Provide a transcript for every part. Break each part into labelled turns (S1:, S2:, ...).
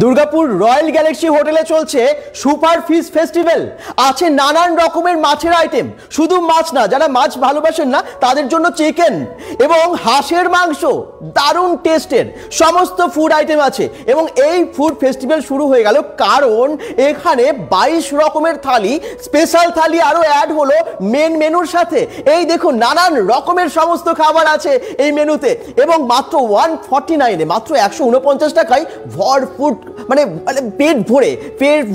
S1: Durgapur royal Galaxy হোটেলে চলছে super fish festival. আছে নানান রকমের মাছের আইটেম, শুধু মাছ না, যারা মাছ ভালোবাসেন না তাদের জন্য চিকেন এবং হাঁসের মাংস, দারুণ টেস্টের সমস্ত ফুড আইটেম আছে। এবং এই ফুড ফেস্টিভ্যাল শুরু হয়ে গেল কারণ এখানে 22 রকমের থালি, স্পেশাল থালি আরো অ্যাড হলো মেন মেনুর সাথে। এই দেখুন নানান রকমের সমস্ত খাবার আছে এই মেনুতে এবং মাত্র 149-এ, মাত্র 149 টাকায় ভরপুর মানে পেট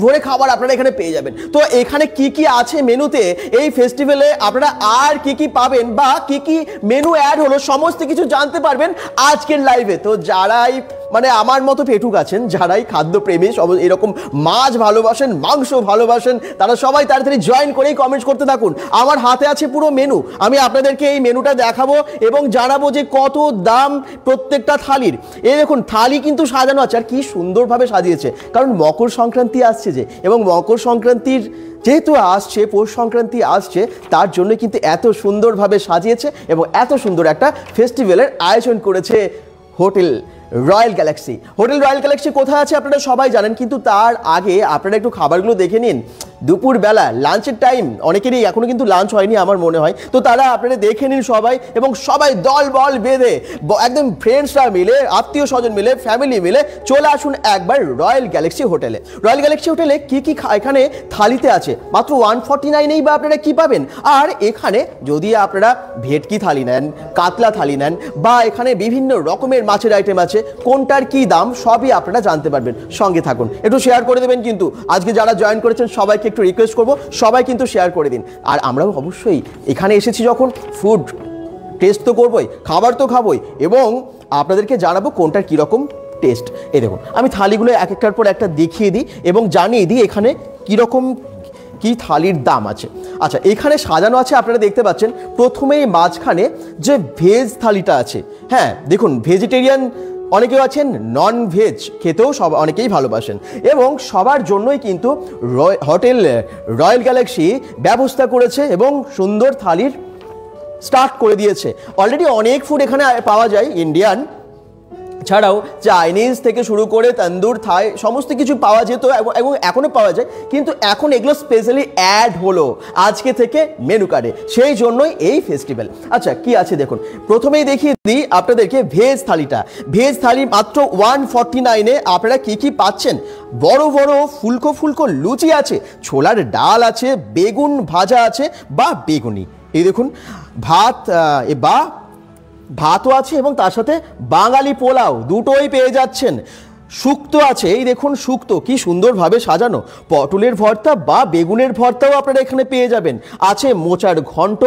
S1: ভরে খাবার আপনারা এখানে পেয়ে যাবেন। তো এখানে কি কি আছে মেনুতে, এই ফেস্টিভ্যালে আপনারা আর কি কি পাবেন বা কি কি মেনু অ্যাড হলো সমস্ত কিছু জানতে পারবেন আজকের লাইভে। তো যারাই মানে আমার মতো পেটুক আছেন, যারাই খাদ্যপ্রেমী, এরকম মাছ ভালোবাসেন, মাংস ভালোবাসেন, তারা সবাই তাড়াতাড়ি জয়েন করেই কমেন্টস করতে থাকুন। আমার হাতে আছে পুরো মেনু, আমি আপনাদেরকে এই মেনুটা দেখাবো এবং জানাবো যে কত দাম প্রত্যেকটা থালির। এই দেখুন থালি কিন্তু সাজানো আছে, আর কি সুন্দরভাবে সাজিয়েছে, কারণ মকর সংক্রান্তি আসছে যে, এবং মকর সংক্রান্তির যেহেতু আসছে, পৌষ সংক্রান্তি আসছে, তার জন্য কিন্তু এত সুন্দরভাবে সাজিয়েছে এবং এত সুন্দর একটা ফেস্টিভ্যালের আয়োজন করেছে hotel royal Galaxy. Hotel royal Galaxy কোথায় আছে আপনারা সবাই জানেন, কিন্তু তার আগে আপনারা একটু খাবারগুলো দেখে নিন। দুপুরবেলা লাঞ্চের টাইম, অনেকেরই এখনো কিন্তু লাঞ্চ হয়নি আমার মনে হয়, তো তারা আপনারা দেখে নিন সবাই, এবং সবাই দল বল বেঁধে একদম ফ্রেন্ডসরা মিলে, আত্মীয় স্বজন মিলে, ফ্যামিলি মিলে চলে আসুন একবার রয়্যাল গ্যালাক্সি হোটেলে। রয়্যাল গ্যালাক্সি হোটেলে কি কি এখানে থালিতে আছে, মাত্র 149-এই বা আপনারা কি পাবেন। আর এখানে যদি আপনারা ভেটকি থালি নেন, কাতলা থালি নেন, বা এখানে বিভিন্ন রকমের মাছের আইটেম আছে, কোনটার কি দাম সবই আপনারা জানতে পারবেন। সঙ্গে থাকুন, একটু শেয়ার করে দেবেন কিন্তু। আজকে যারা জয়েন করেছেন সবাইকে একটু রিকোয়েস্ট করবো, সবাই কিন্তু শেয়ার করে দিন। আর আমরাও অবশ্যই এখানে এসেছি যখন ফুড টেস্ট তো করবোই, খাবার তো খাবোই, এবং আপনাদেরকে জানাবো কোনটার কীরকম টেস্ট। এই দেখুন আমি থালিগুলো এক একটার পর একটা দেখিয়ে দিই এবং জানিয়ে দিই এখানে কীরকম কি থালির দাম আছে। আচ্ছা, এখানে সাজানো আছে আপনারা দেখতে পাচ্ছেন, প্রথমেই মাঝখানে যে ভেজ থালিটা আছে, হ্যাঁ দেখুন ভেজিটেরিয়ান অনেকেও আছেন, নন ভেজ খেতেও অনেকেই ভালোবাসেন, এবং সবার জন্যই কিন্তু হোটেল রয়্যাল গ্যালাক্সি ব্যবস্থা করেছে এবং সুন্দর থালির স্টার্ট করে দিয়েছে। অলরেডি অনেক ফুড এখানে পাওয়া যায়, ইন্ডিয়ান ছাড়াও চাইনিজ থেকে শুরু করে তন্দুর, থাই সমস্ত কিছু পাওয়া যেত এবং এখনও পাওয়া যায়, কিন্তু এখন এগুলো স্পেশালি অ্যাড হলো আজকে থেকে মেনু কার্ডে, সেই জন্যই এই ফেস্টিভ্যাল। আচ্ছা কি আছে দেখুন, প্রথমেই দেখিয়ে দিই আপনাদেরকে ভেজ থালিটা। ভেজ থালি মাত্র 149-এ আপনারা কি কি পাচ্ছেন। বড় বড় ফুলকো ফুলকো লুচি আছে, ছোলার ডাল আছে, বেগুন ভাজা আছে বা বেগুনি, এই দেখুন ভাত বা ভাতও আছে এবং তার সাথে বাঙালি পোলাও দুটোই পেয়ে যাচ্ছেন। শুক্তো আছে, এই দেখুন শুক্তো কি সুন্দরভাবে সাজানো, পটলের ভর্তা বা বেগুনের ভর্তাও আপনারা এখানে পেয়ে যাবেন। আছে মোচার ঘন্ট,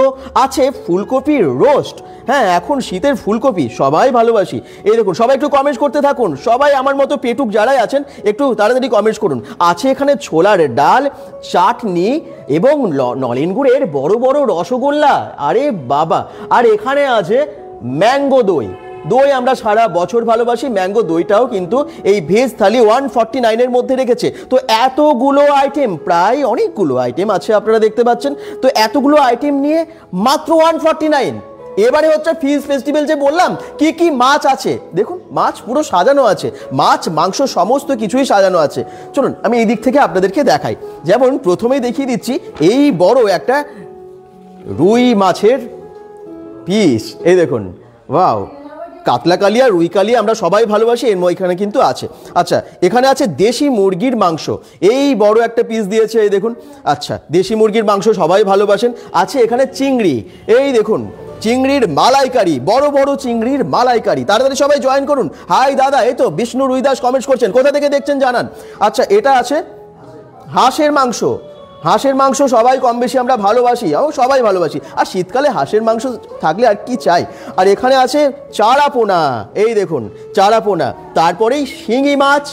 S1: আছে ফুলকপির রোস্ট, হ্যাঁ এখন শীতের ফুলকপি সবাই ভালোবাসি। এই দেখুন সবাই একটু কমেন্টস করতে থাকুন, সবাই আমার মতো পেটুক যারাই আছেন একটু তাড়াতাড়ি কমেন্টস করুন। আছে এখানে ছোলার ডাল, চাটনি এবং নলেন গুড়ের বড় বড় রসগোল্লা, আরে বাবা। আর এখানে আছে ম্যাঙ্গো দই, দই আমরা সারা বছর ভালোবাসি, ম্যাঙ্গো দইটাও কিন্তু এই ভেজ থালি 149-এর মধ্যে রেখেছে। তো এতগুলো আইটেম, প্রায় অনেকগুলো আইটেম আছে আপনারা দেখতে পাচ্ছেন, তো এতগুলো আইটেম নিয়ে মাত্র 149। এবারে হচ্ছে ফিশ ফেস্টিভ্যাল যে বললাম, কি কি মাছ আছে দেখুন, মাছ পুরো সাজানো আছে, মাছ মাংস সমস্ত কিছুই সাজানো আছে। চলুন আমি এই দিক থেকে আপনাদেরকে দেখাই। যেমন প্রথমেই দেখিয়ে দিচ্ছি এই বড় একটা রুই মাছের পিস, এই দেখুন ওয়াও, কাতলা কালিয়া, রুই কালিয়া আমরা সবাই ভালোবাসি, এর এখানে কিন্তু আছে। আচ্ছা এখানে আছে দেশি মুরগির মাংস, এই বড় একটা পিস দিয়েছে, এই দেখুন। আচ্ছা দেশি মুরগির মাংস সবাই ভালোবাসেন। আছে এখানে চিংড়ি, এই দেখুন চিংড়ির মালাইকারি, বড় বড় চিংড়ির মালাইকারি। তাড়াতাড়ি সবাই জয়েন করুন। হাই দাদা, এই তো বিষ্ণু রুইদাস কমেন্টস করছেন, কোথা থেকে দেখছেন জানান। আচ্ছা এটা আছে হাঁসের মাংস, হাঁসের মাংস সবাই কম বেশি আমরা ভালোবাসি, সবাই ভালোবাসি, আর শীতকালে হাঁসের মাংস থাকলে আর কি চাই। আর এখানে আছে চারাপোনা, এই দেখুন চারাপোনা, তারপরেই শিঙি মাছ,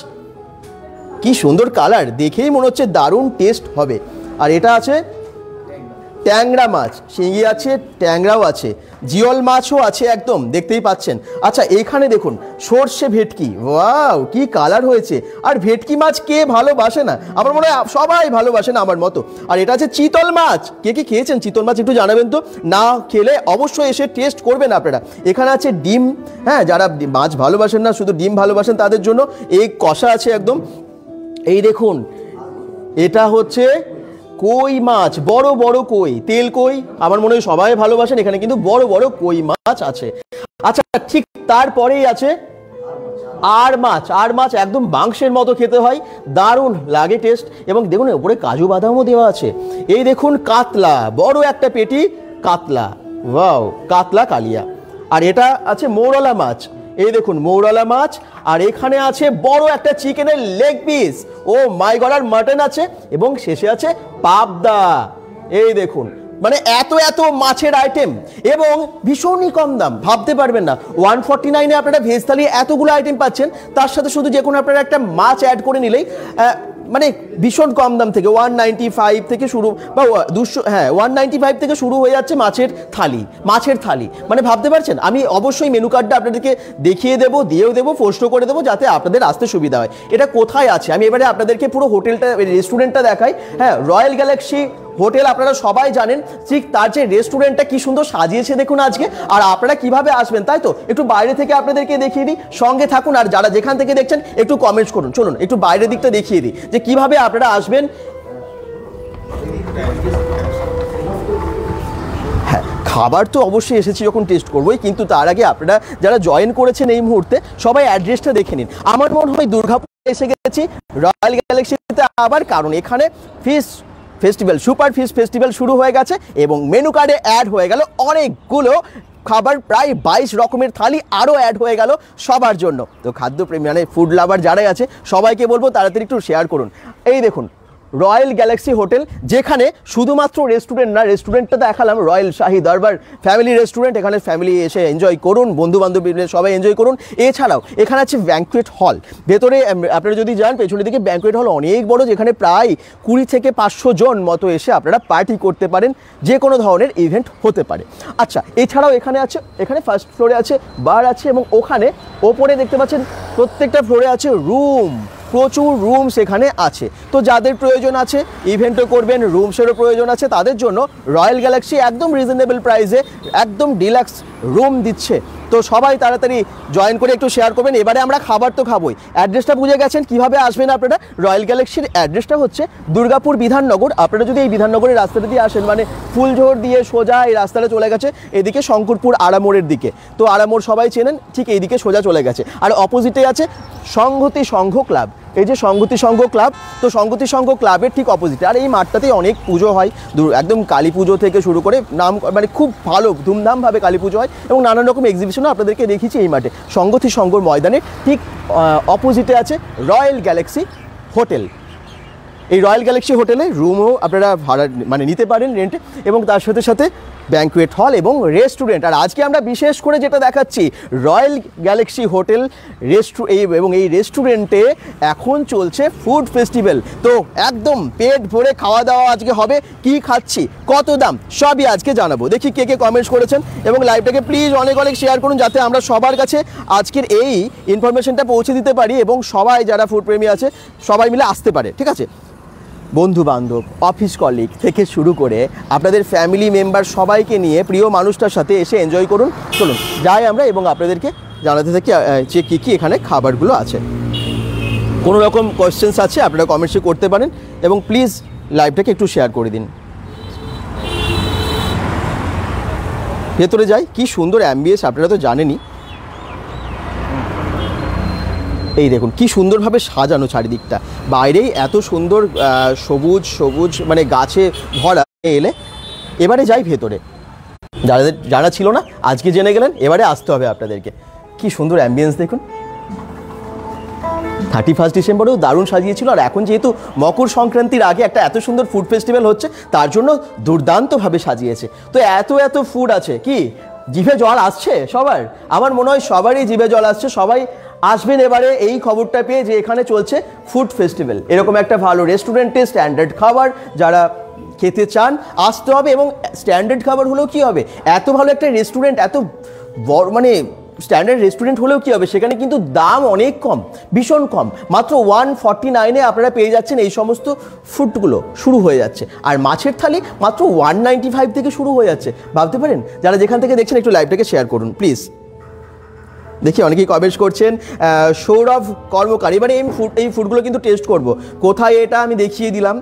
S1: কি সুন্দর কালার, দেখেই মনে হচ্ছে দারুণ টেস্ট হবে। আর এটা আছে ট্যাংরা মাছ, শিঙি আছে, ট্যাংরাও আছে, জিওল মাছও আছে, একদম দেখতেই পাচ্ছেন। আচ্ছা এখানে দেখুন সর্ষে ভেটকি, ওয়াও কি কালার হয়েছে। আর ভেটকি মাছ কে ভালোবাসে না, আমার মনে হয় সবাই ভালোবাসে না আমার মতো। আর এটা আছে চিতল মাছ, কে কে খেয়েছেন চিতল মাছ একটু জানাবেন তো, না খেলে অবশ্যই এসে টেস্ট করবেন আপনারা। এখানে আছে ডিম, হ্যাঁ যারা মাছ ভালোবাসেন না শুধু ডিম ভালোবাসেন তাদের জন্য এই কষা আছে একদম। এই দেখুন এটা হচ্ছে কই মাছ, বড় বড় কই, তেল কই, আমার মনে হয় সবাই ভালোবাসেন। এখানে কিন্তু বড় বড় কই মাছ আছে। আচ্ছা ঠিক তারপরেই আছে আর মাছ, আর মাছ একদম মাংসের মতো খেতে হয়, দারুণ লাগে টেস্ট। এবং দেখুন উপরে কাজু বাদামও দেওয়া আছে। এই দেখুন কাতলা, বড় একটা পেটি কাতলা, ওয়াও কাতলা কালিয়া। আর এটা আছে মৌরলা মাছ, এই দেখুন মৌরলা মাছ। আর এখানে আছে বড় একটা চিকেনের লেগ পিস, ও মাই গড, আর মাটন আছে এবং শেষে আছে পাবদা। এই দেখুন মানে এত এত মাছের আইটেম এবং ভীষণই কম দাম, ভাবতে পারবেন না। 149-এ আপনারা ভেজ থালি এতগুলো আইটেম পাচ্ছেন, তার সাথে শুধু যে কোনো আপনারা একটা মাছ অ্যাড করে নিলেই মানে ভীষণ কম দাম থেকে 195 থেকে শুরু, বা 200, হ্যাঁ 195 থেকে শুরু হয়ে যাচ্ছে মাছের থালি, মাছের থালি। মানে ভাবতে পারছেন, আমি অবশ্যই মেনু কার্ডটা আপনাদেরকে দেখিয়ে দেবো, দিয়েও দেবো, পোস্টও করে দেবো যাতে আপনাদের আসতে সুবিধা হয়। এটা কোথায় আছে আমি এবারে আপনাদেরকে পুরো হোটেলটা, রেস্টুরেন্টটা দেখাই। হ্যাঁ রয়্যাল গ্যালাক্সি হোটেল আপনারা সবাই জানেন, ঠিক তার যে রেস্টুরেন্টটা কি সুন্দর সাজিয়েছে দেখুন আজকে। আর আপনারা কিভাবে আসবেন তাই তো, একটু বাইরে থেকে আপনাদেরকে দেখিয়ে দিই, সঙ্গে থাকুন। আর যারা যেখান থেকে দেখছেন একটু কমেন্টস করুন, চলুন একটু বাইরের দিকটা দেখিয়ে দিই যে কিভাবে আপনারা আসবেন। হ্যাঁ খাবার তো অবশ্যই এসেছি যখন টেস্ট করবোই, কিন্তু তার আগে আপনারা যারা জয়েন করেছেন এই মুহূর্তে সবাই অ্যাড্রেসটা দেখে নিন। আমার মনে হয় দুর্গাপুরে এসে গেছি রয়্যাল গ্যালাক্সিতে আবার, কারণ এখানে fish festival, super fish festival শুরু হয়ে গেছে এবং মেনু কার্ডে অ্যাড হয়ে গেল অনেকগুলো খাবার, প্রায় 22 রকমের থালি আরও অ্যাড হয়ে গেল সবার জন্য। তো খাদ্যপ্রেমী মানে ফুড লাভার যারাই আছে সবাইকে বলবো তাড়াতাড়ি একটু শেয়ার করুন। এই দেখুন রয়্যাল গ্যালাক্সি হোটেল, যেখানে শুধুমাত্র রেস্টুরেন্ট না, রেস্টুরেন্টটা দেখালাম রয়্যাল শাহী দরবার ফ্যামিলি রেস্টুরেন্ট, এখানে ফ্যামিলি এসে এনজয় করুন, বন্ধু বান্ধব সবাই এনজয় করুন। এছাড়াও এখানে আছে ব্যাঙ্কুয়েট হল, ভেতরে আপনারা যদি যান পেছনের দিকে ব্যাঙ্কুয়েট হল অনেক বড়, যেখানে প্রায় 20 থেকে 500 জন মতো এসে আপনারা পার্টি করতে পারেন, যে কোনো ধরনের ইভেন্ট হতে পারে। আচ্ছা এছাড়াও এখানে আছে, এখানে ফার্স্ট ফ্লোরে আছে বার আছে, এবং ওখানে ওপরে দেখতে পাচ্ছেন প্রত্যেকটা ফ্লোরে আছে রুম, প্রচুর রুমস এখানে আছে। তো যাদের প্রয়োজন আছে ইভেন্টও করবেন, রুমসেরও প্রয়োজন আছে, তাদের জন্য রয়্যাল গ্যালাক্সি একদম রিজনেবল প্রাইসে একদম ডিলাক্স রুম দিচ্ছে। তো সবাই তাড়াতাড়ি জয়েন করে একটু শেয়ার করবেন। এবারে আমরা খাবার তো খাবোই, অ্যাড্রেসটা বুঝে গেছেন কিভাবে আসবেন আপনারা। রয়্যাল গ্যালাক্সির অ্যাড্রেসটা হচ্ছে দুর্গাপুর বিধাননগর। আপনারা যদি এই বিধাননগরের রাস্তাটা দিয়ে আসেন, মানে ফুলঝোর দিয়ে সোজা এই রাস্তাটা চলে গেছে এদিকে শঙ্করপুর আড়ামোড়ের দিকে, তো আড়ামোড় সবাই চেনেন, ঠিক এইদিকে সোজা চলে গেছে। আর অপোজিটে আছে সংহতি সংঘ ক্লাব, এই যে সংহতি সংঘ ক্লাব, তো সংহতি সংঘ ক্লাবের ঠিক অপোজিটে। আর এই মাঠটাতেই অনেক পুজো হয়, একদম কালী পুজো থেকে শুরু করে নাম, মানে খুব ভালো ধুমধামভাবে কালী পুজো হয় এবং নানান রকম এক্সিবিশনও আপনাদেরকে দেখিয়েছি এই মাঠে। সংহতি সংঘর ময়দানে ঠিক অপোজিটে আছে রয়্যাল গ্যালাক্সি হোটেল। এই রয়্যাল গ্যালাক্সি হোটেলে রুমও আপনারা ভাড়া মানে নিতে পারেন রেন্টে, এবং তার সাথে সাথে ব্যাঙ্কুয়েট হল এবং রেস্টুরেন্ট। আর আজকে আমরা বিশেষ করে যেটা দেখাচ্ছি রয়্যাল গ্যালাক্সি হোটেল এবং এই রেস্টুরেন্টে এখন চলছে ফুড ফেস্টিভ্যাল। তো একদম পেট ভরে খাওয়া দাওয়া আজকে হবে। কি খাচ্ছি, কত দাম, সবই আজকে জানাবো। দেখি কে কে কমেন্টস করেছেন, এবং লাইভটাকে প্লিজ অনেক অনেক শেয়ার করুন যাতে আমরা সবার কাছে আজকের এই ইনফরমেশনটা পৌঁছে দিতে পারি এবং সবাই যারা ফুড প্রেমী আছে সবাই মিলে আসতে পারে, ঠিক আছে। বন্ধু বান্ধব, অফিস কলিগ থেকে শুরু করে আপনাদের ফ্যামিলি মেম্বার সবাইকে নিয়ে প্রিয় মানুষটার সাথে এসে এনজয় করুন। চলুন যাই আমরা এবং আপনাদেরকে জানাতে থাকি যে কী কী এখানে খাবারগুলো আছে। কোনো রকম কোয়েশ্চেন্স আছে আপনারা কমেন্টসে করতে পারেন, এবং প্লিজ লাইভটাকে একটু শেয়ার করে দিন। ভেতরে যাই, কি সুন্দর অ্যাম্বিয়েন্স আপনারা তো জানেনই। এই দেখুন কি সুন্দরভাবে সাজানো চারিদিকটা, বাইরেই এত সুন্দর সবুজ সবুজ মানে গাছে ভরা। এলে এবারে যাই ভেতরে, যারা ছিল না আজকে জেনে গেলেন, এবারে আসতে হবে আপনাদেরকে। কি সুন্দর অ্যাম্বিয়েন্স দেখুন, 31 ডিসেম্বরেও দারুণ সাজিয়েছিল। আর এখন যেহেতু মকর সংক্রান্তির আগে একটা এত সুন্দর ফুড ফেস্টিভ্যাল হচ্ছে, তার জন্য দুর্দান্তভাবে সাজিয়েছে। তো এত এত ফুড আছে, কি জিভে জল আসছে সবার, আমার মনে হয় সবারই জিভে জল আসছে। সবাই আসবেন এবারে এই খবরটা পেয়ে যে এখানে চলছে ফুড ফেস্টিভ্যাল। এরকম একটা ভালো রেস্টুরেন্টে স্ট্যান্ডার্ড খাবার, যারা খেতে চান আসতে হবে। এবং স্ট্যান্ডার্ড খাবার হলেও কী হবে, এত ভালো একটা রেস্টুরেন্ট, এত বড় মানে স্ট্যান্ডার্ড রেস্টুরেন্ট হলেও কী হবে, সেখানে কিন্তু দাম অনেক কম, ভীষণ কম। মাত্র 149-এ আপনারা পেয়ে যাচ্ছেন এই সমস্ত ফুডগুলো, শুরু হয়ে যাচ্ছে। আর মাছের থালি মাত্র 195 থেকে শুরু হয়ে যাচ্ছে। ভাবতে পারেন, যারা যেখান থেকে দেখছেন একটু লাইভটাকে শেয়ার করুন প্লিজ। দেখি অনেকেই কমেন্টস করছেন। সৌরভ কর্মকার, এবারে এই ফুডগুলো কিন্তু টেস্ট করব। কোথায় এটা আমি দেখিয়ে দিলাম।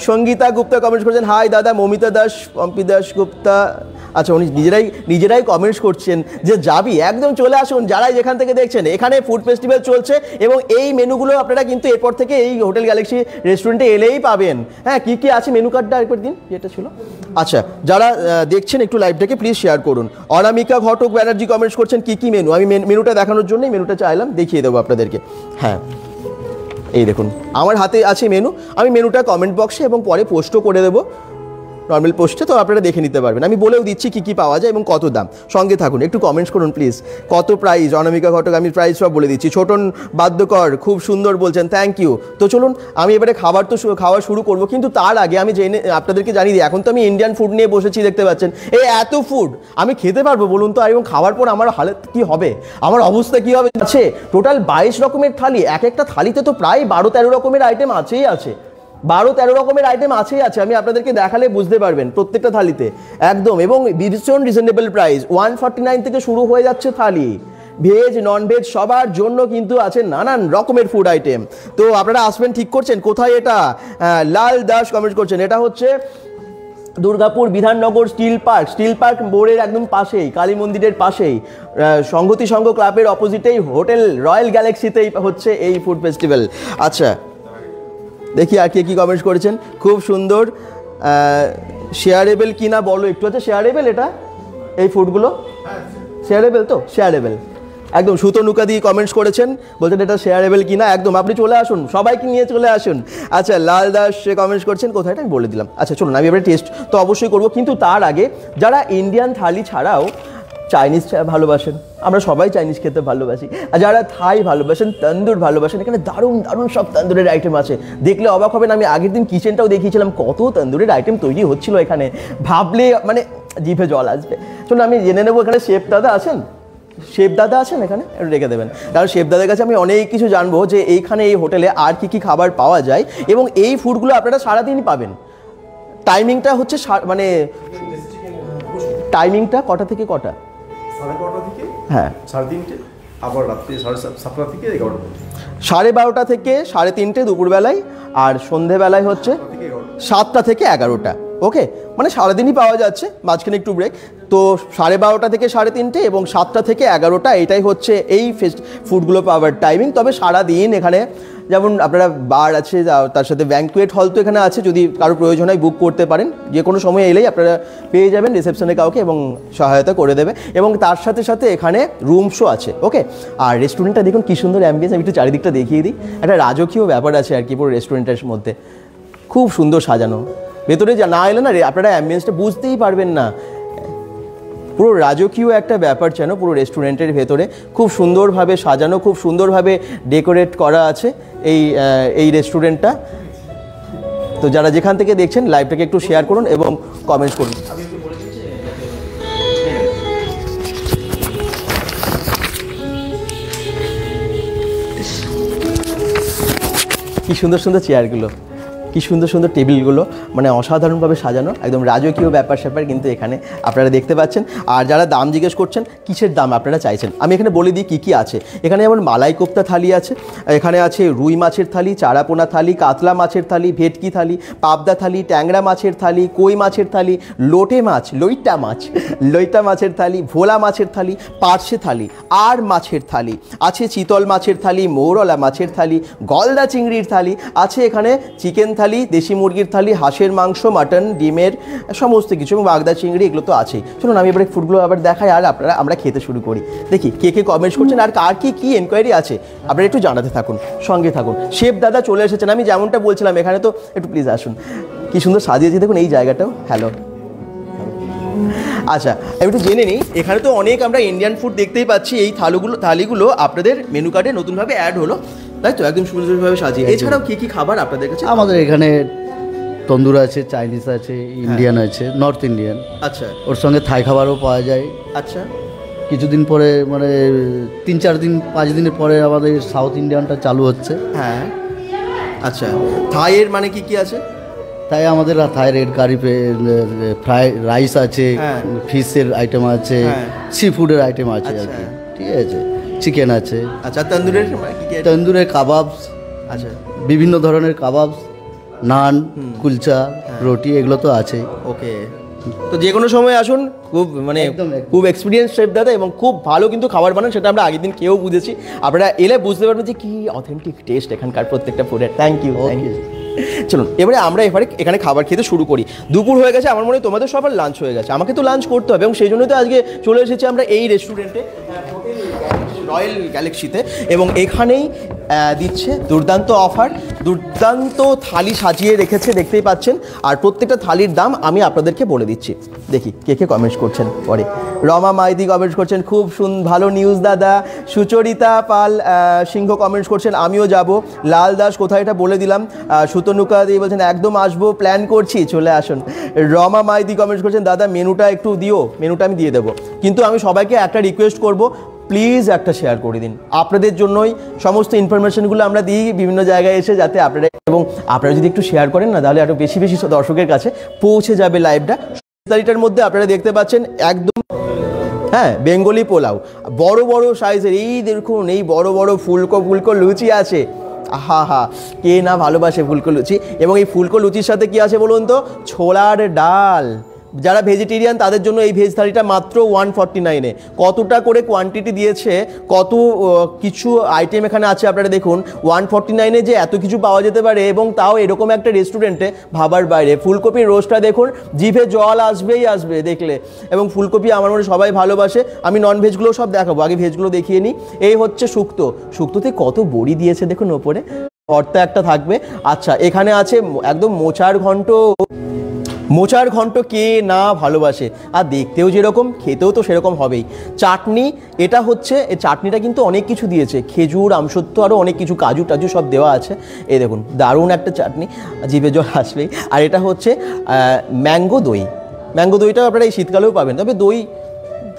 S1: সঙ্গীতা গুপ্তা কমেন্টস করছেন, হাই দাদা। মমিতা দাস, পম্পি দাস গুপ্তা, আচ্ছা উনি নিজেরাই কমেন্টস করছেন যে যাবি, একদম চলে আসুন যারাই যেখান থেকে দেখছেন। এখানে ফুড ফেস্টিভ্যাল চলছে এবং এই মেনুগুলো আপনারা কিন্তু এরপর থেকে এই হোটেল গ্যালাক্সি রেস্টুরেন্টে এলেই পাবেন। হ্যাঁ, কী কী আছে মেনু কার্ডটা আরেকবার দিন, যেটা ছিল। আচ্ছা, যারা দেখছেন একটু লাইভটাকে প্লিজ শেয়ার করুন। অনামিকা ঘটক ব্যানার্জি কমেন্টস করছেন কী কী মেনু। আমি মেনুটা দেখানোর জন্যই মেনুটা চাইলাম, দেখিয়ে দেবো আপনাদেরকে। হ্যাঁ, এই দেখুন আমার হাতে আছে মেনু। আমি মেনুটা কমেন্ট বক্সে এবং পরে পোস্টও করে দেবো নর্মাল পোস্টে, তো আপনারা দেখে নিতে পারবেন। আমি বলেও দিচ্ছি কী কী পাওয়া যায় এবং কত দাম। সঙ্গে থাকুন, একটু কমেন্টস করুন প্লিজ। কত প্রাইস? অনামিকা ঘটক, আমি প্রাইস সব বলে দিচ্ছি। ছোটন বাদ্যকর খুব সুন্দর বলছেন, থ্যাংক ইউ। তো চলুন আমি এবারে খাওয়া শুরু করব, কিন্তু তার আগে আমি আপনাদেরকে জানিয়ে দিই, এখন তো আমি ইন্ডিয়ান ফুড নিয়ে বসেছি, দেখতে পাচ্ছেন। এই এত ফুড আমি খেতে পারবো বলুন তো? এবং খাওয়ার পর আমার হালত কী হবে, আমার অবস্থা কী হবে? আছে টোটাল 22 রকমের থালি। এক একটা থালিতে তো প্রায় 12-13 রকমের আইটেম আছেই আছে, 12-13 রকমের আইটেম আছেই আছে। আমি আপনাদেরকে দেখালে বুঝতে পারবেন প্রত্যেকটা থালিতে একদম। এবং ভীষণ রিজনেবল প্রাইস, 149 থেকে শুরু হয়ে যাচ্ছে থালি। ভেজ নন ভেজ সবার জন্য কিন্তু আছে নানান রকমের ফুড আইটেম। তো আপনারা আসবেন ঠিক করছেন। কোথায় এটা? লাল দাস কমেন্ট করছেন, এটা হচ্ছে দুর্গাপুর বিধাননগর স্টিল পার্ক মোড়ের একদম পাশেই, কালী মন্দিরের পাশেই, সংহতি সংঘ ক্লাবের অপোজিটেই হোটেল রয়্যাল গ্যালাক্সিতেই হচ্ছে এই ফুড ফেস্টিভ্যাল। আচ্ছা, দেখি আর কে কী কমেন্টস করেছেন। খুব সুন্দর। শেয়ারেবল কিনা বলো একটু। আচ্ছা, শেয়ারেবল এটা, এই ফুডগুলো শেয়ারেবল তো? শেয়ারেবল একদম। সুতনুকা দিয়ে কমেন্টস করেছেন, বলছেন এটা শেয়ারেবল কিনা। একদম, আপনি চলে আসুন, সবাইকে নিয়ে চলে আসুন। আচ্ছা, লাল দাস কমেন্টস করছেন, কোথায় এটা আমি বলে দিলাম। আচ্ছা চলুন, আমি এবারে টেস্ট তো অবশ্যই করবো, কিন্তু তার আগে যারা ইন্ডিয়ান থালি ছাড়াও চাইনিজ ভালোবাসেন, আমরা সবাই চাইনিজ খেতে ভালোবাসি, আর যারা থাই ভালোবাসেন, তন্দুর ভালোবাসেন, এখানে দারুণ দারুণ সব তন্দুরের আইটেম আছে। দেখলে অবাক হবেন, আমি আগের দিন কিচেনটাও দেখিয়েছিলাম, কত তন্দুরের আইটেম তৈরি হচ্ছিল এখানে, ভাবলে মানে জিভে জল আসবে। চলুন আমি জেনে নেবো, এখানে শেফ দাদা আছেন, এখানে একটু রেখে দেবেন, কারণ শেফ দাদার কাছে আমি অনেক কিছু জানবো যে এইখানে এই হোটেলে আর কি কি খাবার পাওয়া যায় এবং এই ফুডগুলো আপনারা সারাদিনই পাবেন। টাইমিংটা হচ্ছে মানে টাইমিংটা কটা থেকে কটা?
S2: 12:30 থেকে
S1: হ্যাঁ
S2: 3:30, আবার রাত্রি 7:30 থেকে 11টা।
S1: 12:30 থেকে 3:30 দুপুরবেলায়, আর সন্ধেবেলায় হচ্ছে 7টা থেকে 11টা। ওকে, মানে সারাদিনই পাওয়া যাচ্ছে, মাঝখানে একটু ব্রেক। তো 12:30 থেকে 3:30 এবং 7টা থেকে 11টা, এটাই হচ্ছে এই ফুডগুলো পাওয়ার টাইমিং। তবে সারাদিন এখানে যেমন আপনারা বার আছে, তার সাথে ব্যাঙ্কুয়েট হল তো এখানে আছে, যদি কারো প্রয়োজন হয় বুক করতে পারেন, যে কোনো সময় এলেই আপনারা পেয়ে যাবেন রিসেপশনে কাউকে এবং সহায়তা করে দেবে। এবং তার সাথে সাথে এখানে রুমসও আছে। ওকে, আর রেস্টুরেন্টটা দেখুন কী সুন্দর অ্যাম্বিয়েন্স, আমি একটু চারিদিকটা দেখিয়ে দিই। একটা রাজকীয় ব্যাপার আছে আর কি পুরো রেস্টুরেন্টের মধ্যে, খুব সুন্দর সাজানো। ভেতরে না এলে না আপনারা অ্যাম্বিয়েন্সটা বুঝতেই পারবেন না, পুরো রাজকীয় একটা ব্যাপার যেন পুরো রেস্টুরেন্টের ভেতরে, খুব সুন্দরভাবে সাজানো, খুব সুন্দরভাবে ডেকোরেট করা আছে এই রেস্টুরেন্টটা। তো যারা যেখান থেকে দেখছেন লাইভটাকে একটু শেয়ার করুন এবং কমেন্টস করুন। কি সুন্দর সুন্দর চেয়ারগুলো, কি সুন্দর সুন্দর টেবিলগুলো, মানে অসাধারণভাবে সাজানো, একদম রাজকীয় ব্যাপার স্যাপার কিন্তু এখানে আপনারা দেখতে পাচ্ছেন। আর যারা দাম জিজ্ঞেস করছেন, কিসের দাম আপনারা চাইছেন, আমি এখানে বলে দিই কী কী আছে। এখানে যেমন মালাই কোপ্তা থালি আছে, এখানে আছে রুই মাছের থালি, চারাপোনা থালি, কাতলা মাছের থালি, ভেটকি থালি, পাবদা থালি, ট্যাংরা মাছের থালি, কই মাছের থালি, লইটা মাছের থালি, ভোলা মাছের থালি, পার্শে থালি, আর মাছের থালি আছে, চিতল মাছের থালি, মৌরলা মাছের থালি, গলদা চিংড়ির থালি আছে, এখানে চিকেন থালি, দেশি মুরগির থালি, হাঁসের মাংস, মাটন, ডিমের সমস্ত কিছু, এবং বাগদা চিংড়ি, এগুলো তো আছেই। চলুন আমি এবারে ফুডগুলো আবার দেখাই, আর আমরা খেতে শুরু করি। দেখি কে কে কমেন্টস করছেন আর কার কি এনকোয়ারি আছে আপনারা একটু জানাতে থাকুন, সঙ্গে থাকুন। শেফ দাদা চলে এসেছেন, আমি যেমনটা বলছিলাম, এখানে তো একটু প্লিজ আসুন, কি সুন্দর সাজিয়েছি দেখুন এই জায়গাটাও। হ্যালো, আচ্ছা আমি একটু জেনে নিই, এখানে তো অনেক আমরা ইন্ডিয়ান ফুড দেখতেই পাচ্ছি, এই থালিগুলো আপনাদের মেনু কার্ডে নতুনভাবে অ্যাড হলো, তাই তো? একদম সুন্দরভাবে সাজিয়ে। এছাড়াও কী কী খাবার আপনাদের কাছে?
S3: আমাদের এখানে তন্দুর আছে, চাইনিজ আছে, ইন্ডিয়ান আছে, নর্থ ইন্ডিয়ান।
S1: আচ্ছা
S3: ওর সঙ্গে থাই খাবারও পাওয়া যায়।
S1: আচ্ছা
S3: কিছুদিন পরে মানে 3-4 দিন 5 দিনের পরে আমাদের সাউথ ইন্ডিয়ানটা চালু হচ্ছে।
S1: হ্যাঁ আচ্ছা থাইয়ের মানে কি কি আছে?
S3: তাই আমাদের থাই রেড কারি, ফ্রাই রাইস আছে,
S1: হ্যাঁ।
S3: ফিশের আইটেম আছে,
S1: হ্যাঁ।
S3: সি ফুডের আইটেম আছে আর
S1: আচ্ছা।
S3: কি, ঠিক আছে, চিকেন আছে,
S1: আচ্ছা তন্দুরের মানে কি কি আছে?
S3: তন্দুরের কাবাবস,
S1: আচ্ছা
S3: বিভিন্ন ধরনের কাবাবস, নান, কুলচা, রুটি, এগুলো তো আছেই।
S1: ওকে, তো যে কোনো সময় আসুন, খুব মানে
S3: একদম, একদম।
S1: খুব এক্সপিরিয়েন্স শেফ দাদা এবং খুব ভালো কিন্তু খাবার বানান, সেটা আমরা আগের দিন কেউ বুঝেছি। আপনারা এলে বুঝতে পারবেন যে কি অথেন্টিক টেস্ট এখানকার প্রত্যেকটা ফুডের। Thank you, thank you. চলুন এবারে আমরা এখানে খাবার খেতে শুরু করি। দুপুর হয়ে গেছে, আমার মনে হয় তোমাদের সবার লাঞ্চ হয়ে গেছে, আমাকে তো লাঞ্চ করতে হবে এবং সেই জন্যই তো আজকে চলে এসেছি আমরা এই রেস্টুরেন্টে, রয়্যাল গ্যালাক্সিতে। এবং এখানেই দিচ্ছে দুর্দান্ত অফার, দুর্দান্ত থালি সাজিয়ে রেখেছে, দেখতেই পাচ্ছেন। আর প্রত্যেকটা থালির দাম আমি আপনাদেরকে বলে দিচ্ছি। দেখি কে কে কমেন্টস করছেন পরে। রমা মাইতি কমেন্টস করছেন, খুব ভালো নিউজ দাদা। সুচরিতা পাল সিংহ কমেন্টস করছেন, আমিও যাব। লাল দাস কোথায় এটা বলে দিলাম। সুতনুকা দিয়ে বলছেন একদম আসবো, প্ল্যান করছি, চলে আসুন। রমা মাইতি কমেন্টস করছেন, দাদা মেনুটা একটু দিও। মেনুটা আমি দিয়ে দেবো, কিন্তু আমি সবাইকে একটা রিকোয়েস্ট করব, প্লিজ একটা শেয়ার করে দিন। আপনাদের জন্যই সমস্ত ইনফরমেশনগুলো আমরা দিই বিভিন্ন জায়গায় এসে, যাতে আপনারা, এবং আপনারা যদি একটু শেয়ার করেন না, তাহলে আরও বেশি বেশি দর্শকের কাছে পৌঁছে যাবে লাইভটা। তালিটার মধ্যে আপনারা দেখতে পাচ্ছেন একদম, হ্যাঁ, বেঙ্গলি পোলাও, বড় বড় সাইজের, এই দেখুন এই বড় বড় ফুলকো লুচি আছে। হা হা, কে না ভালোবাসে ফুলকো লুচি। এবং এই ফুলকো লুচির সাথে কি আছে বলুন তো, ছোলার ডাল। যারা ভেজিটেরিয়ান তাদের জন্য এই ভেজ থালিটা মাত্র 149-এ। কতটা করে কোয়ান্টিটি দিয়েছে, কত কিছু আইটেম এখানে আছে আপনারা দেখুন। 149-এ যে এত কিছু পাওয়া যেতে পারে, এবং তাও এরকম একটা রেস্টুরেন্টে, ভাবার বাইরে। ফুলকপির রোস্টটা দেখুন, জিভে জল আসবেই আসবে দেখলে। এবং ফুলকপি আমার মনে সবাই ভালোবাসে। আমি নন ভেজগুলো সব দেখাবো, আগে ভেজগুলো দেখিয়ে নিই। এই হচ্ছে শুক্তোতে কত বড়ি দিয়েছে দেখুন ওপরে, ভর্তা একটা থাকবে। আচ্ছা, এখানে আছে একদম মোচার ঘন্ট, কে না ভালোবাসে। আর দেখতেও যেরকম, খেতেও তো সেরকম হবেই। চাটনি, এটা হচ্ছে, এই চাটনিটা কিন্তু অনেক কিছু দিয়েছে, খেজুর, আমসত্ত্ব, আরও অনেক কিছু, কাজু টাজু সব দেওয়া আছে। এই দেখুন দারুণ একটা চাটনি, জিভে জল আসবেই। আর এটা হচ্ছে ম্যাঙ্গো দইটাও আপনারা এই শীতকালেও পাবেন, তবে দই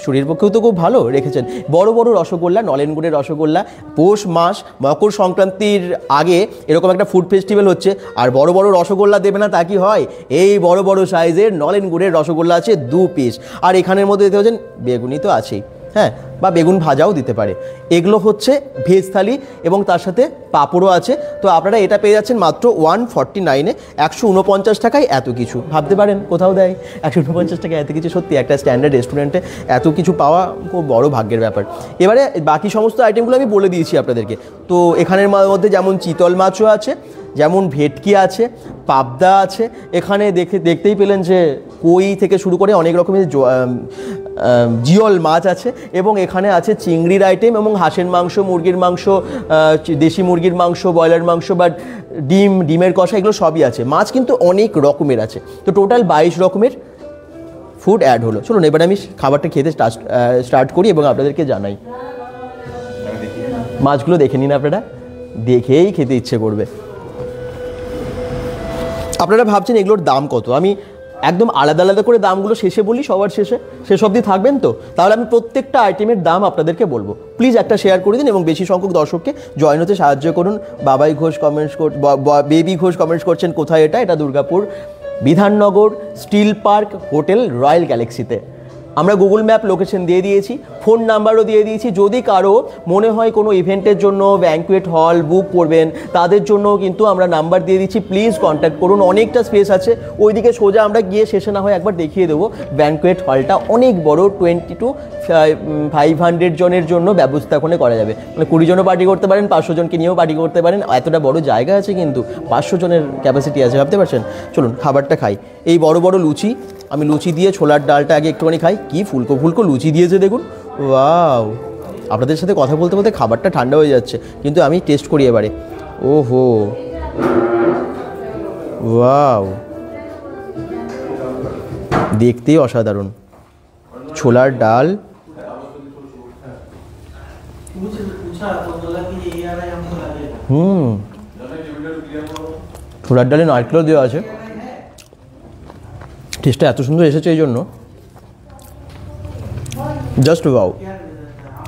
S1: শরীরের পক্ষেও তো খুব ভালো রেখেছেন। বড় বড় রসগোল্লা, নলেন গুড়ের রসগোল্লা। পৌষ মাস, মকর সংক্রান্তির আগে এরকম একটা ফুড ফেস্টিভ্যাল হচ্ছে, আর বড় বড় রসগোল্লা দেবে না তা কি হয়? এই বড় বড় সাইজের নলেন গুড়ের রসগোল্লা আছে 2 পিস। আর এখানের মধ্যে দিতে হচ্ছেন বেগুনি তো আছেই, হ্যাঁ, বা বেগুন ভাজাও দিতে পারে। এগুলো হচ্ছে ভেজ থালি, এবং তার সাথে পাঁপড়ও আছে। তো আপনারা এটা পেয়ে যাচ্ছেন মাত্র 149-এ, 149 টাকায় এত কিছু। ভাবতে পারেন কোথাও দেয় 149 টাকায় এত কিছু? সত্যি একটা স্ট্যান্ডার্ড রেস্টুরেন্টে এত কিছু পাওয়া খুব বড় ভাগ্যের ব্যাপার। এবারে বাকি সমস্ত আইটেমগুলো আমি বলে দিয়েছি আপনাদেরকে। তো এখানের মধ্যে যেমন চিতল মাছও আছে, যেমন ভেটকি আছে, পাবদা আছে। এখানে দেখতেই পেলেন যে কই থেকে শুরু করে অনেক রকমের জিওল মাছ আছে। এবং এখানে আছে চিংড়ির আইটেম, এবং হাঁসের মাংস, মুরগির মাংস, দেশি মুরগির মাংস, ব্রয়লার মাংস, বা ডিমের কষা, এগুলো সবই আছে। মাছ কিন্তু অনেক রকমের আছে। তো টোটাল 22 রকমের ফুড অ্যাড হলো। চলুন এবার আমি খাবারটা খেতে স্টার্ট করি এবং আপনাদেরকে জানাই। মাছগুলো দেখে নিন, আপনারা দেখেই খেতে ইচ্ছে করবে। আপনারা ভাবছেন এগুলোর দাম কত, আমি একদম আলাদা আলাদা করে দামগুলো শেষে বলি, সবার শেষ অবধি থাকবেন তো? তাহলে আমি প্রত্যেকটা আইটেমের দাম আপনাদেরকে বলবো। প্লিজ একটা শেয়ার করে দিন এবং বেশি সংখ্যক দর্শককে জয়েন হতে সাহায্য করুন। বেবি ঘোষ কমেন্টস করছেন, কোথায় এটা? এটা Durgapur Bidhannagar steel park hotel royal গ্যালাক্সিতে। আমরা গুগল ম্যাপ লোকেশন দিয়ে দিয়েছি, ফোন নাম্বারও দিয়ে দিয়েছি। যদি কারো মনে হয় কোনো ইভেন্টের জন্য ব্যাঙ্কুয়েট হল বুক করবেন, তাদের জন্য কিন্তু আমরা নাম্বার দিয়ে দিচ্ছি, প্লিজ কন্ট্যাক্ট করুন। অনেকটা স্পেস আছে, ওইদিকে সোজা আমরা গিয়ে শেষে না হয় একবার দেখিয়ে দেবো। ব্যাঙ্কুয়েট হলটা অনেক বড়, 20 to 500 জনের জন্য ব্যবস্থা ওখানে করা যাবে। মানে 20 জনও পার্টি করতে পারেন, 500 জনকে নিয়েও পার্টি করতে পারেন। এতটা বড় জায়গা আছে, কিন্তু 500 জনের ক্যাপাসিটি আছে, ভাবতে পারছেন? চলুন খাবারটা খাই। এই বড় বড় লুচি, আমি লুচি দিয়ে ছোলার ডালটা আগে একটুখানি খাই। কি ফুলকো লুচি দিয়েছে দেখুন, ওয়াও! আপনাদের সাথে কথা বলতে বলতে খাবারটা ঠান্ডা হয়ে যাচ্ছে, কিন্তু আমি টেস্ট করি এবারে। ওহো, ওয়াও, দেখতেই অসাধারণ। ছোলার ডাল, ছোলার ডালে নারকেলও দেওয়া আছে, টেস্টটা এত সুন্দর এসেছে এই জন্য জাস্ট ওয়াও।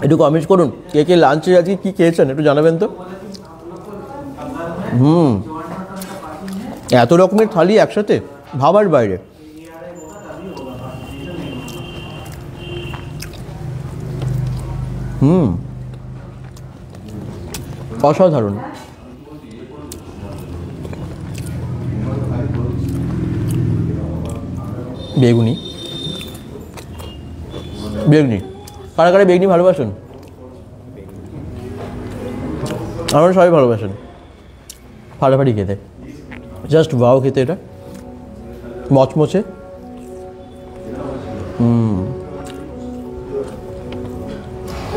S1: একটু কমেন্ট করুন কে কে লাঞ্চে আজকে কী খেয়েছেন, একটু জানাবেন তো। এত রকমের থালি একসাথে, ভাবার বাইরে। অসাধারণ। বেগুনি, বেগুনি কারা কারা বেগুনি ভালোবাসেন? আমরা সবাই ভালোবাসেন ফাটাফাটি খেতে, জাস্ট ওয়াও খেতে। এটা মচমচে,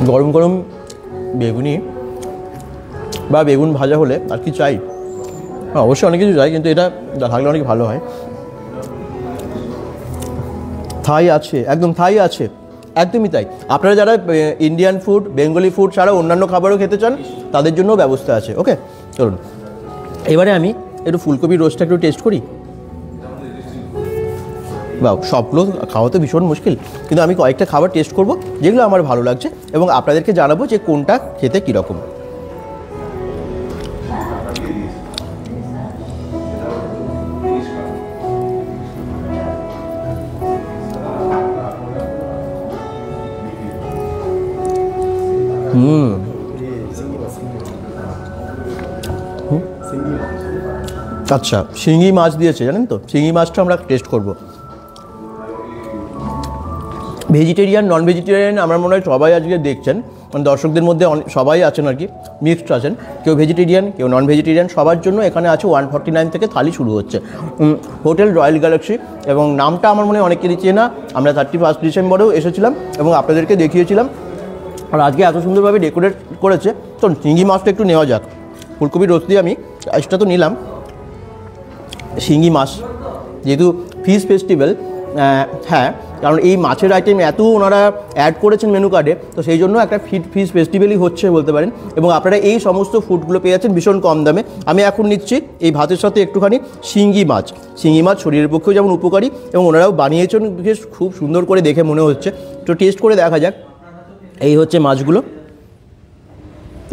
S1: গরম গরম বেগুনি বা বেগুন ভাজা হলে আর কি চাই? অবশ্যই অনেক কিছু চাই, কিন্তু এটা থাকলে অনেক ভালো হয়। থাই আছে, একদম থাই আছে, একদমই তাই। আপনারা যারা ইন্ডিয়ান ফুড, বেঙ্গলি ফুড ছাড়া অন্যান্য খাবারও খেতে চান তাদের জন্যও ব্যবস্থা আছে। ওকে, চলুন এবারে আমি একটু ফুলকপির রোস্টটা একটু টেস্ট করি। বাহ, সবগুলো খাওয়া তো ভীষণ মুশকিল, কিন্তু আমি কয়েকটা খাবার টেস্ট করব যেগুলো আমার ভালো লাগছে এবং আপনাদেরকে জানাবো যে কোনটা খেতে কীরকম। আচ্ছা, শিঙি মাছ দিয়েছে জানেন তো, শিঙি মাছটা আমরা টেস্ট করব। ভেজিটেরিয়ান, নন ভেজিটেরিয়ান আমার মনে হয় সবাই আজকে দেখছেন, মানে দর্শকদের মধ্যে সবাই আছেন আর কি, মিক্সড আছেন, কেউ ভেজিটেরিয়ান কেউ নন ভেজিটেরিয়ান, সবার জন্য এখানে আছে 149 থেকে থালি শুরু হচ্ছে। হোটেল রয়্যাল গ্যালাক্সি, এবং নামটা আমার মনে হয় অনেকেরই চেনা। আমরা 31 ডিসেম্বরেও এসেছিলাম এবং আপনাদেরকে দেখিয়েছিলাম, আর আজকে এত সুন্দরভাবে ডেকোরেট করেছে। তো শিঙি মাছটা একটু নেওয়া যাক। ফুলকপির রোস্ট দিয়ে আমি রাইসটা তো নিলাম। শিঙি মাছ যেহেতু ফিশ ফেস্টিভ্যাল, হ্যাঁ, কারণ এই মাছের আইটেম এত ওনারা অ্যাড করেছেন মেনু কার্ডে, তো সেই জন্য একটা ফিশ ফেস্টিভ্যালই হচ্ছে বলতে পারেন। এবং আপনারা এই সমস্ত ফুডগুলো পেয়ে যাচ্ছেন ভীষণ কম দামে। আমি এখন নিচ্ছি এই ভাতের সাথে একটুখানি শিঙি মাছ। শিঙি মাছ শরীরের পক্ষেও যেমন উপকারী, এবং ওনারাও বানিয়েছেন বেশ খুব সুন্দর করে দেখে মনে হচ্ছে। তো টেস্ট করে দেখা যাক। এই হচ্ছে মাছগুলো,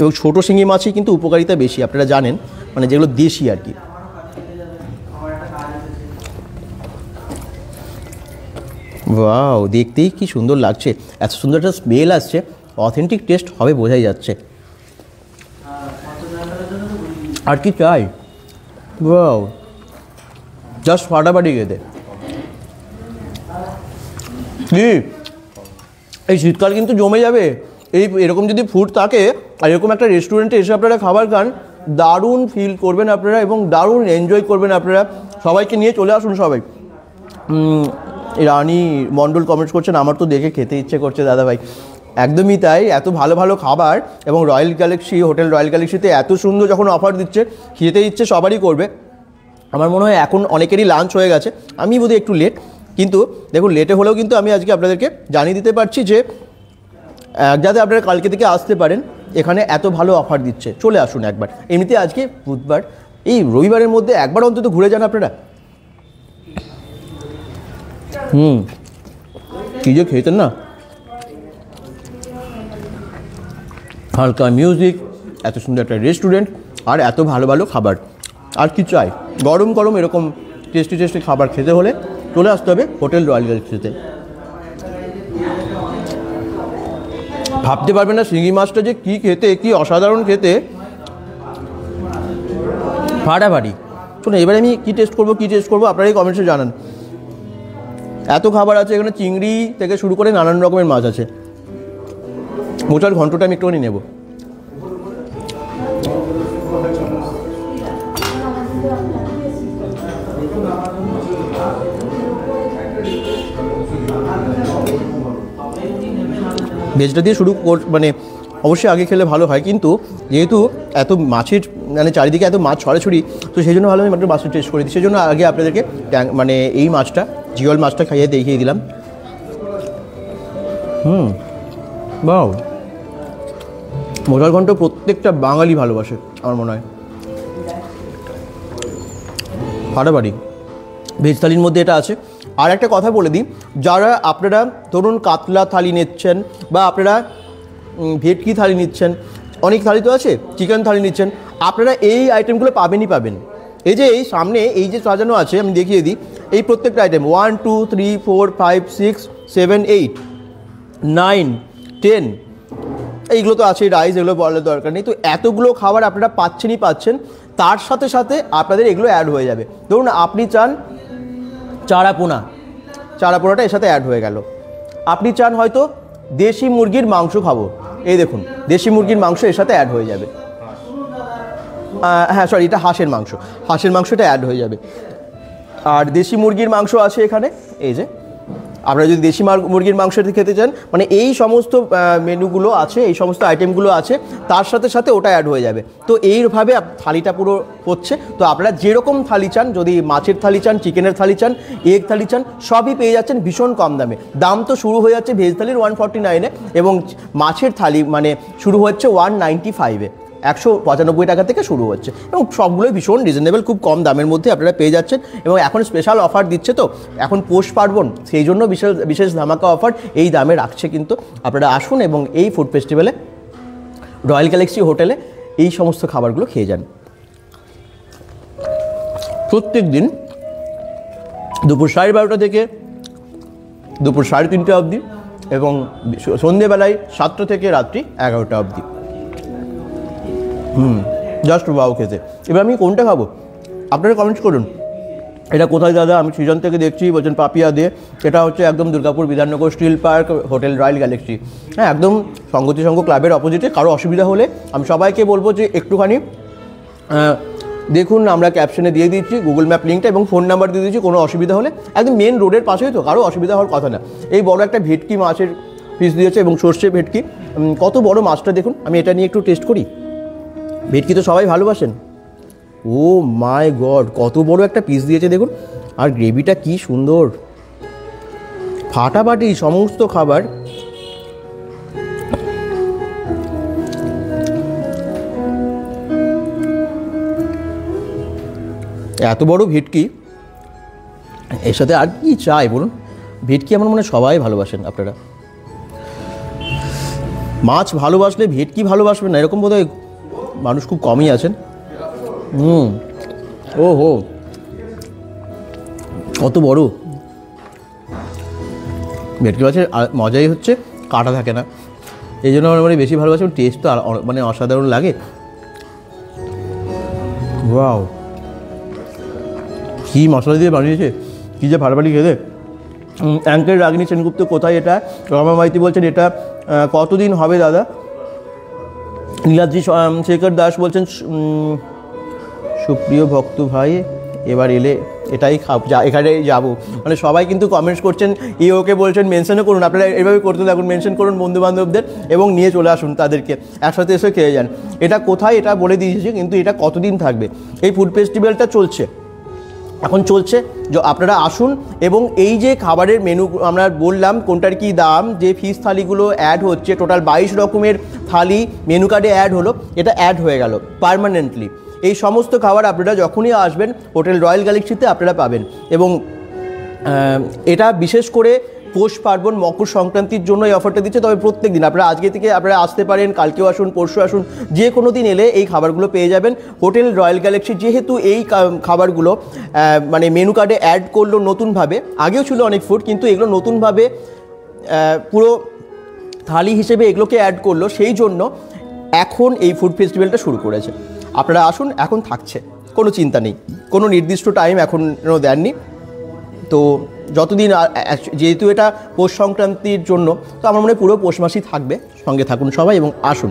S1: এবং ছোটো শিঙি মাছই কিন্তু উপকারিতা বেশি, আপনারা জানেন, মানে যেগুলো দেশি আর কি। ওয়াও, দেখতেই কি সুন্দর লাগছে, এত সুন্দর একটা স্মেল আসছে, অথেন্টিক টেস্ট হবে বোঝাই যাচ্ছে। আর কি চাই? ওয়াও, জাস্ট ফাটাফাটি খেতে। কি এই শীতকাল কিন্তু জমে যাবে এরকম যদি ফুড থাকে, আর এরকম একটা রেস্টুরেন্টে এসে আপনারা খাবার খান, দারুণ ফিল করবেন আপনারা এবং দারুণ এনজয় করবেন আপনারা। সবাইকে নিয়ে চলে আসুন সবাই। রানী মণ্ডল কমেন্টস করছেন, আমার তো দেখে খেতে ইচ্ছে করছে দাদাভাই। একদমই তাই, এত ভালো ভালো খাবার, এবং রয়্যাল গ্যালাক্সি, হোটেল রয়্যাল গ্যালাক্সিতে এত সুন্দর যখন অফার দিচ্ছে, খেতে ইচ্ছে সবারই করবে। আমার মনে হয় এখন অনেকেরই লাঞ্চ হয়ে গেছে, আমি বোধহয় একটু লেট, কিন্তু দেখুন লেটে হলেও কিন্তু আমি আজকে আপনাদেরকে জানিয়ে দিতে পারছি যে যাতে আপনারা কালকে থেকে আসতে পারেন, এখানে এত ভালো অফার দিচ্ছে, চলে আসুন একবার। এমনিতে আজকে বুধবার, এই রবিবারের মধ্যে একবার অন্তত ঘুরে যান আপনারা। কী যে খেতেন না, হালকা মিউজিক, এত সুন্দর একটা রেস্টুরেন্ট, আর এত ভালো ভালো খাবার, আর কি চাই? গরম গরম এরকম টেস্টি টেস্টি খাবার খেতে হলে চলে আসতে হবে হোটেল রয়্যাল গ্যালাক্সিতে। ভাবতে পারবেন না শিঙি মাছটা যে কী খেতে, কী অসাধারণ খেতে, ফাটাফাটি। শোনো, এবারে আমি কী টেস্ট করবো আপনারাই কমেন্টসে জানান। এত খাবার আছে এখানে, চিংড়ি থেকে শুরু করে নানান রকমের মাছ আছে। মোচার ঘন্টটা আমি একটুখানি নেব। ভেজটা দিয়ে শুরু মানে অবশ্যই আগে খেলে ভালো হয়, কিন্তু যেহেতু এত মাছের মানে চারিদিকে এত মাছ ছড়াছড়ি, তো সেই জন্য ভালো আমি মাত্র মাছটা টেস্ট করে দিই। সেই জন্য আগে আপনাদেরকে মানে এই মাছটা, জিওল মাছটা খাইয়ে দেখিয়ে দিলাম। বাও, মোচার ঘন্ট প্রত্যেকটা বাঙালি ভালোবাসে আমার মনে হয়। ফাটাফাটি। ভেজ থালির মধ্যে এটা আছে, আর একটা কথা বলে দিই, যারা আপনারা ধরুন কাতলা থালি নিচ্ছেন বা আপনারা ভেটকি থালি নিচ্ছেন, অনেক থালি তো আছে, চিকেন থালি নিচ্ছেন, আপনারা এই আইটেমগুলো পাবেন। এই যে এই সামনে এই যে সাজানো আছে আমি দেখিয়ে দিই, এই প্রত্যেকটা আইটেম 1 2 3 4 5 6 7 8 9 10 এইগুলো তো আছে, রাইস এগুলো বলার দরকার নেই। তো এতগুলো খাবার আপনারা পাচ্ছেন, তার সাথে সাথে আপনাদের এগুলো অ্যাড হয়ে যাবে। ধরুন আপনি চান চারা পোনাটা এর সাথে অ্যাড হয়ে গেল, আপনি চান হয়তো দেশি মুরগির মাংস খাবো, এই দেখুন দেশি মুরগির মাংস এর সাথে অ্যাড হয়ে যাবে। হ্যাঁ সরি, এটা হাঁসের মাংসটা অ্যাড হয়ে যাবে। আর দেশি মুরগির মাংস আছে এখানে, এই যে আপনারা যদি দেশি মুরগির মাংস খেতে চান, মানে এই সমস্ত মেনুগুলো আছে, এই সমস্ত আইটেমগুলো আছে, তার সাথে সাথে ওটা অ্যাড হয়ে যাবে। তো এইভাবে থালিটা পুরো হচ্ছে। তো আপনারা যেরকম থালি চান, যদি মাছের থালি চান, চিকেনের থালি চান, এগ থালি চান, সবই পেয়ে যাচ্ছেন ভীষণ কম দামে। দাম তো শুরু হয়ে যাচ্ছে ভেজ থালির 149-এ, এবং মাছের থালি মানে শুরু হচ্ছে 195-এ, 195 টাকা থেকে শুরু হচ্ছে, এবং সবগুলোই ভীষণ রিজনেবল, খুব কম দামের মধ্যে আপনারা পেয়ে যাচ্ছেন। এবং এখন স্পেশাল অফার দিচ্ছে, তো এখন পৌষ পার্বণ, সেই জন্য বিশেষ ধামাকা অফার এই দামে রাখছে। কিন্তু আপনারা আসুন এবং এই ফুড ফেস্টিভ্যালে রয়্যাল গ্যালাক্সি হোটেলে এই সমস্ত খাবারগুলো খেয়ে যান। প্রত্যেক দিন দুপুর 12:30 থেকে দুপুর 3:30 অবধি, এবং সন্ধেবেলায় 7টা থেকে রাত্রি 11টা অবধি। জাস্ট ওয়াও খেতে। এবার আমি কোনটা খাবো আপনারা কমেন্টস করুন। এটা কোথায় দাদা? আমি সৃজন থেকে দেখছি, বলছেন পাপিয়া দিয়ে। এটা হচ্ছে একদম Durgapur Bidhannagar steel park hotel royal galaxy, হ্যাঁ একদম সংগতি সংঘ ক্লাবের অপোজিটে। কারো অসুবিধা হলে আমি সবাইকে বলবো যে একটুখানি দেখুন, আমরা ক্যাপশনে দিয়ে দিচ্ছি গুগল ম্যাপ লিঙ্কটা এবং ফোন নাম্বার দিয়ে দিচ্ছি। কোনো অসুবিধা হলে একদম মেন রোডের পাশেই, তো কারো অসুবিধা হওয়ার কথা না। এই বড় একটা ভেটকি মাছের পিস দিয়েছে এবং সর্ষে ভেটকি, কত বড় মাছটা দেখুন। আমি এটা নিয়ে একটু টেস্ট করি। ভেটকি তো সবাই ভালোবাসেন। ও মাই গড, কত বড় একটা পিস দিয়েছে দেখুন, আর গ্রেভিটা কি সুন্দর, ফাটাফাটি সমস্ত খাবার। এত বড় ভেটকি, এর সাথে আর কি চাই বলুন? ভেটকি আমার মনে হয় সবাই ভালোবাসেন আপনারা। মাছ ভালোবাসলে ভেটকি ভালোবাসবেন না এরকম বোধহয় মানুষ খুব কমই আছেন। ও হো, কত বড় ভেটকি মাছের মজাই হচ্ছে কাটা থাকে না, এই জন্য আমার মানে বেশি ভালোবাসি। টেস্ট তো মানে অসাধারণ লাগে। ওয়াও, কী মশলা দিয়ে বানিয়েছে, কী যে ভাড়াবাড়ি খেতে। অ্যাঙ্কেল রাগিনী সেনগুপ্ত কোথায়? এটা রমা মাইতি বলছেন এটা কতদিন হবে দাদা? নীলাদ্রি শেখর দাস বলছেন সুপ্রিয় ভক্ত ভাই এবার এলে এটাই এখানে যাবো। মানে সবাই কিন্তু কমেন্টস করছেন, ওকে বলছেন মেনশনও করুন, আপনারা এভাবে করতে থাকুন, মেনশন করুন বন্ধুবান্ধবদের এবং নিয়ে চলে আসুন তাদেরকে, একসাথে এসে খেয়ে যান। এটা কোথায় এটা বলে দিয়েছি, কিন্তু এটা কতদিন থাকবে? এই ফুড ফেস্টিভ্যালটা চলছে, এখন চলছে। আপনারা আসুন এবং এই যে খাবারের মেনু আমরা বললাম কোনটার কি দাম, যে ফিশ থালিগুলো অ্যাড হচ্ছে, টোটাল 22 রকমের থালি মেনু কার্ডে অ্যাড হলো, এটা অ্যাড হয়ে গেল পার্মানেন্টলি। এই সমস্ত খাবার আপনারা যখনই আসবেন হোটেল রয়্যাল গ্যালাক্সিতে আপনারা পাবেন। এবং এটা বিশেষ করে পৌষ পার্বণ মকর সংক্রান্তির জন্য এই অফারটা দিচ্ছে। তবে প্রত্যেক দিন আপনারা আজকে থেকে আপনারা আসতে পারেন, কালকেও আসুন, পরশু আসুন, যে কোনো দিন এলে এই খাবারগুলো পেয়ে যাবেন হোটেল রয়্যাল গ্যালাক্সি। যেহেতু এই খাবারগুলো মানে মেনু কার্ডে অ্যাড করলো নতুনভাবে, আগেও ছিল অনেক ফুড, কিন্তু এগুলো নতুনভাবে পুরো থালি হিসেবে এগুলোকে অ্যাড করলো, সেই জন্য এখন এই ফুড ফেস্টিভ্যালটা শুরু করেছে। আপনারা আসুন, এখন থাকছে, কোনো চিন্তা নেই, কোনো নির্দিষ্ট টাইম এখনও দেননি। তো যতদিন, যেহেতু এটা পৌষ সংক্রান্তির জন্য, তো আমার মনে হয় পুরো পৌষ মাসই থাকবে। সঙ্গে থাকুন সবাই এবং আসুন।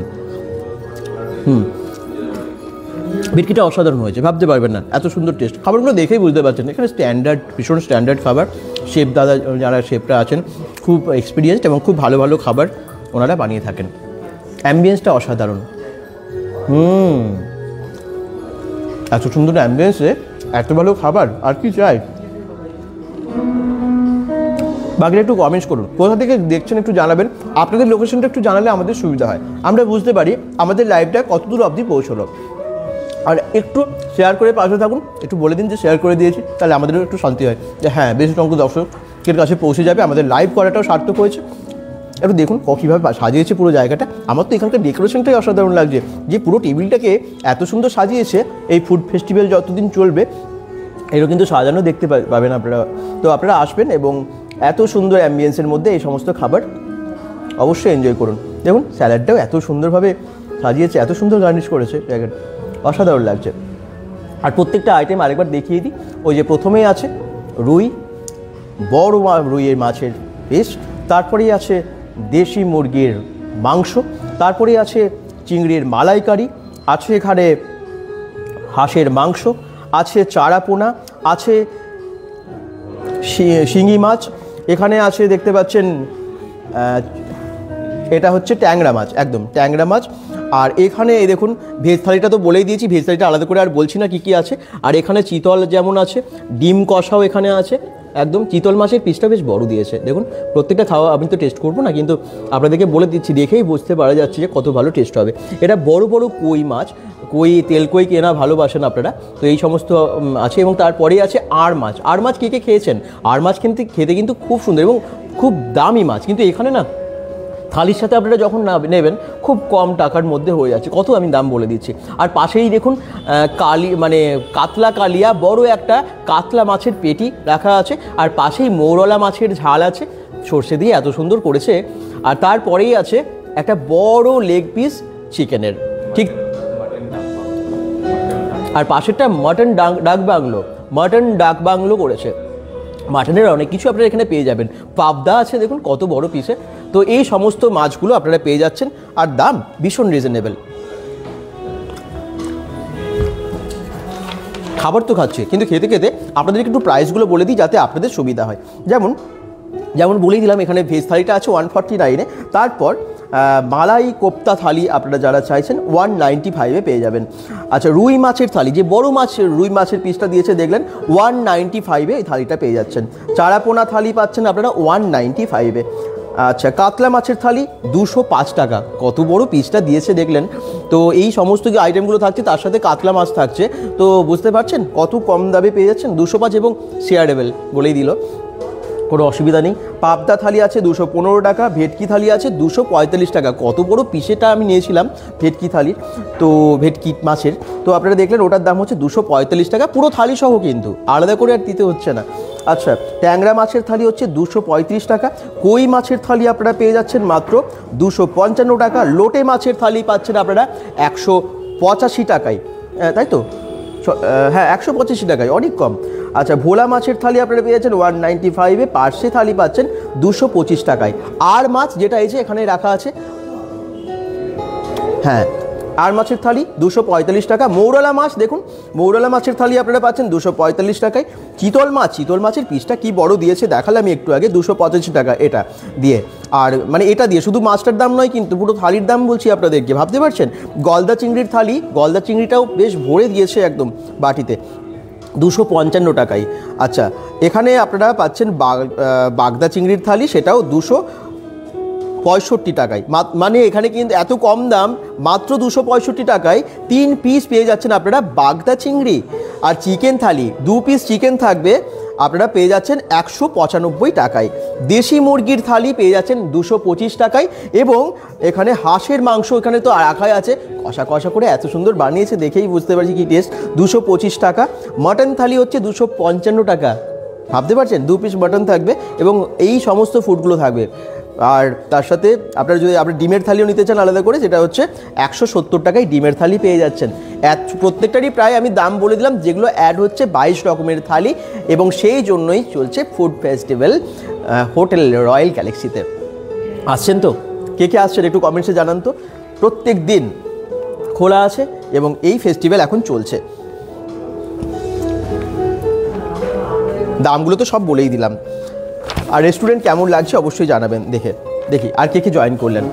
S1: ভেটকিটা অসাধারণ হয়েছে, ভাবতে পারবেন না এত সুন্দর টেস্ট। খাবারগুলো দেখেই বুঝতে পারছেন এখানে স্ট্যান্ডার্ড, ভীষণ স্ট্যান্ডার্ড খাবার। শেফ দাদা যারা শেফরা আছেন খুব এক্সপিরিয়েন্সড এবং খুব ভালো ভালো খাবার ওনারা বানিয়ে থাকেন। অ্যাম্বিয়েন্সটা অসাধারণ। এত সুন্দর অ্যাম্বিয়েন্সে এত ভালো খাবার, আর কি চাই? বাকিটা একটু কমেন্টস করুন, কোথা থেকে দেখছেন একটু জানাবেন। আপনাদের লোকেশনটা একটু জানালে আমাদের সুবিধা হয়, আমরা বুঝতে পারি আমাদের লাইভটা কতদূর অবধি পৌঁছলো। আর একটু শেয়ার করে পাশে থাকুন, একটু বলে দিন যে শেয়ার করে দিয়েছি, তাহলে আমাদেরও একটু শান্তি হয় যে হ্যাঁ বেশি সংখ্যক দর্শকের কাছে পৌঁছে যাবে, আমাদের লাইভ করাটাও সার্থক হয়েছে। একটু দেখুন কীভাবে সাজিয়েছে পুরো জায়গাটা। আমার তো এখানকার ডেকোরেশনটাই অসাধারণ লাগছে, যে পুরো টেবিলটাকে এত সুন্দর সাজিয়েছে। এই ফুড ফেস্টিভ্যাল যতদিন চলবে এরও কিন্তু সাজানো দেখতে পাবেন আপনারা। তো আপনারা আসবেন এবং এত সুন্দর অ্যাম্বিয়েন্সের মধ্যে এই সমস্ত খাবার অবশ্যই এনজয় করুন। দেখুন স্যালাডটাও এত সুন্দরভাবে সাজিয়েছে, এত সুন্দর গার্নিশ করেছে জায়গাটা, অসাধারণ লাগছে। আর প্রত্যেকটা আইটেম আরেকবার দেখিয়ে দিই। ওই যে প্রথমেই আছে রুই, বড় রুইয়ের মাছের পিস, তারপরেই আছে দেশি মুরগির মাংস, তারপরে আছে চিংড়ির মালাইকারি, আছে এখানে হাঁসের মাংস, আছে চারাপোনা, আছে শিঙি মাছ, এখানে আছে দেখতে পাচ্ছেন এটা হচ্ছে ট্যাংরা মাছ, একদম ট্যাংরা মাছ। আর এখানে এই দেখুন ভেজ থালিটা তো বলেই দিয়েছি, ভেজ থালিটা আলাদা করে আর বলছি না কী কী আছে। আর এখানে চিতল যেমন আছে, ডিম কষাও এখানে আছে, একদম চিতল মাছের পিসটা বেশ বড় দিয়েছে। দেখুন প্রত্যেকটা খাওয়া আমি তো টেস্ট করবো না, কিন্তু আপনাদেরকে বলে দিচ্ছি, দেখেই বুঝতে পারা যাচ্ছে যে কত ভালো টেস্ট হবে। এটা বড় বড় কই মাছ, কই তেল কই কেনা ভালোবাসেন আপনারা, তো এই সমস্ত আছে। এবং তারপরেই আছে আর মাছ। আর মাছ কে কে খেয়েছেন? আর মাছ কিন্তু খেতে কিন্তু খুব সুন্দর এবং খুব দামি মাছ, কিন্তু এখানে না থালির সাথে আপনারা যখন নেবেন খুব কম টাকার মধ্যে হয়ে যাচ্ছে। কত আমি দাম বলে দিচ্ছি। আর পাশেই দেখুন কাতলা কালিয়া বড় একটা কাতলা মাছের পেটি রাখা আছে, আর পাশেই মৌরলা মাছের ঝাল আছে, সর্ষে দিয়ে এত সুন্দর করেছে। আর তারপরেই আছে একটা বড় লেগ পিস চিকেনের, ঠিক। আর পাশেরটা মাটন ডাক বাংলো করেছে। মাটনের অনেক কিছু আপনারা এখানে পেয়ে যাবেন। পাবদা আছে দেখুন কত বড় পিসে। তো এই সমস্ত মাছগুলো আপনারা পেয়ে যাচ্ছেন, আর দাম ভীষণ রিজনেবল। খাবার তো খাচ্ছে, কিন্তু খেতে খেতে আপনাদেরকে একটু প্রাইসগুলো বলে দিই যাতে আপনাদের সুবিধা হয়। যেমন বলেই দিলাম, এখানে ভেজ থালিটা আছে 149-এ, তারপর মালাই কোপ্তা থালি আপনারা যারা চাইছেন 195-এ পেয়ে যাবেন। আচ্ছা, রুই মাছের থালি, যে বড় মাছ রুই মাছের পিসটা দিয়েছে দেখলেন, 195-এ এই থালিটা পেয়ে যাচ্ছেন। চারাপোনা থালি পাচ্ছেন আপনারা 195-এ। আচ্ছা, কাতলা মাছের থালি 205 টাকা, কত বড় পিসটা দিয়েছে দেখলেন। তো এই সমস্ত যে আইটেমগুলো থাকছে তার সাথে কাতলা মাছ থাকছে, তো বুঝতে পারছেন কত কম দামে পেয়ে যাচ্ছেন। 205 এবং শেয়ারেবল বলেই দিল, কোনো অসুবিধা নেই। পাবদা থালি আছে 215 টাকা, ভেটকি থালি আছে 245 টাকা। কত বড় পিসেটা আমি নিয়েছিলাম ভেটকি থালির, তো ভেটকি মাছের, তো আপনারা দেখলেন ওটার দাম হচ্ছে 245 টাকা, পুরো থালি সহ, কিন্তু আলাদা করে আর দিতে হচ্ছে না। আচ্ছা, ট্যাংরা মাছের থালি হচ্ছে 235 টাকা, কই মাছের থালি আপনারা পেয়ে যাচ্ছেন মাত্র 255 টাকা, লোটে মাছের থালি পাচ্ছেন আপনারা 185 টাকায়, তাই তো? হ্যাঁ, 185 টাকায়, অনেক কম। আচ্ছা, ভোলা মাছের থালি আপনারা পেয়ে যাচ্ছেন 195-এ, পার্শে থালি পাচ্ছেন 225 টাকায়। আর মাছ যেটা এই যে এখানে রাখা আছে, হ্যাঁ, আর মাছের থালি 245 টাকা। মৌরলা মাছ দেখুন, মৌরলা মাছের থালি আপনারা পাচ্ছেন 245 টাকায়। চিতল মাছের পিসটা কি বড় দিয়েছে দেখালাম একটু আগে, 285 টাকা এটা দিয়ে। আর মানে এটা দিয়ে শুধু মাছটার দাম নয়, কিন্তু পুরো থালির দাম বলছি আপনাদেরকে, ভাবতে পারছেন। গলদা চিংড়ির থালি, গলদা চিংড়িটাও বেশ ভরে দিয়েছে একদম বাটিতে, 255 টাকায়। আচ্ছা, এখানে আপনারা পাচ্ছেন বাগদা চিংড়ির থালি, সেটাও 265 টাকায়। মানে এখানে কিন্তু এত কম দাম, মাত্র 265 টাকায় 3 পিস পেয়ে যাচ্ছেন আপনারা বাগদা চিংড়ি। আর চিকেন থালি 2 পিস চিকেন থাকবে, আপনারা পেয়ে যাচ্ছেন 195 টাকায়। দেশি মুরগির থালি পেয়ে যাচ্ছেন 225 টাকায়। এবং এখানে হাঁসের মাংস এখানে তো রাখাই আছে, কষা কষা করে এত সুন্দর বানিয়েছে, দেখেই বুঝতে পারছি কি টেস্ট, 225 টাকা। মটন থালি হচ্ছে 255 টাকা, ভাবতে পারছেন 2 পিস মটন থাকবে এবং এই সমস্ত ফুডগুলো থাকবে। আর তার সাথে আপনারা যদি ডিমের থালিও নিতে চান আলাদা করে, যেটা হচ্ছে 170 টাকায় ডিমের থালি পেয়ে যাচ্ছেন। প্রত্যেকটারই প্রায় আমি দাম বলে দিলাম, যেগুলো অ্যাড হচ্ছে 22 রকমের থালি, এবং সেই জন্যই চলছে ফুড ফেস্টিভ্যাল হোটেল রয়্যাল গ্যালাক্সিতে। আসছেন তো? কে কে আসছেন একটু কমেন্টসে জানান তো। প্রত্যেক দিন খোলা আছে এবং এই ফেস্টিভ্যাল এখন চলছে। দামগুলো তো সব বলেই দিলাম। আর রেস্টুরেন্ট কেমন লাগছে অবশ্যই জানাবেন। দেখি আর কে জয়েন করলেন।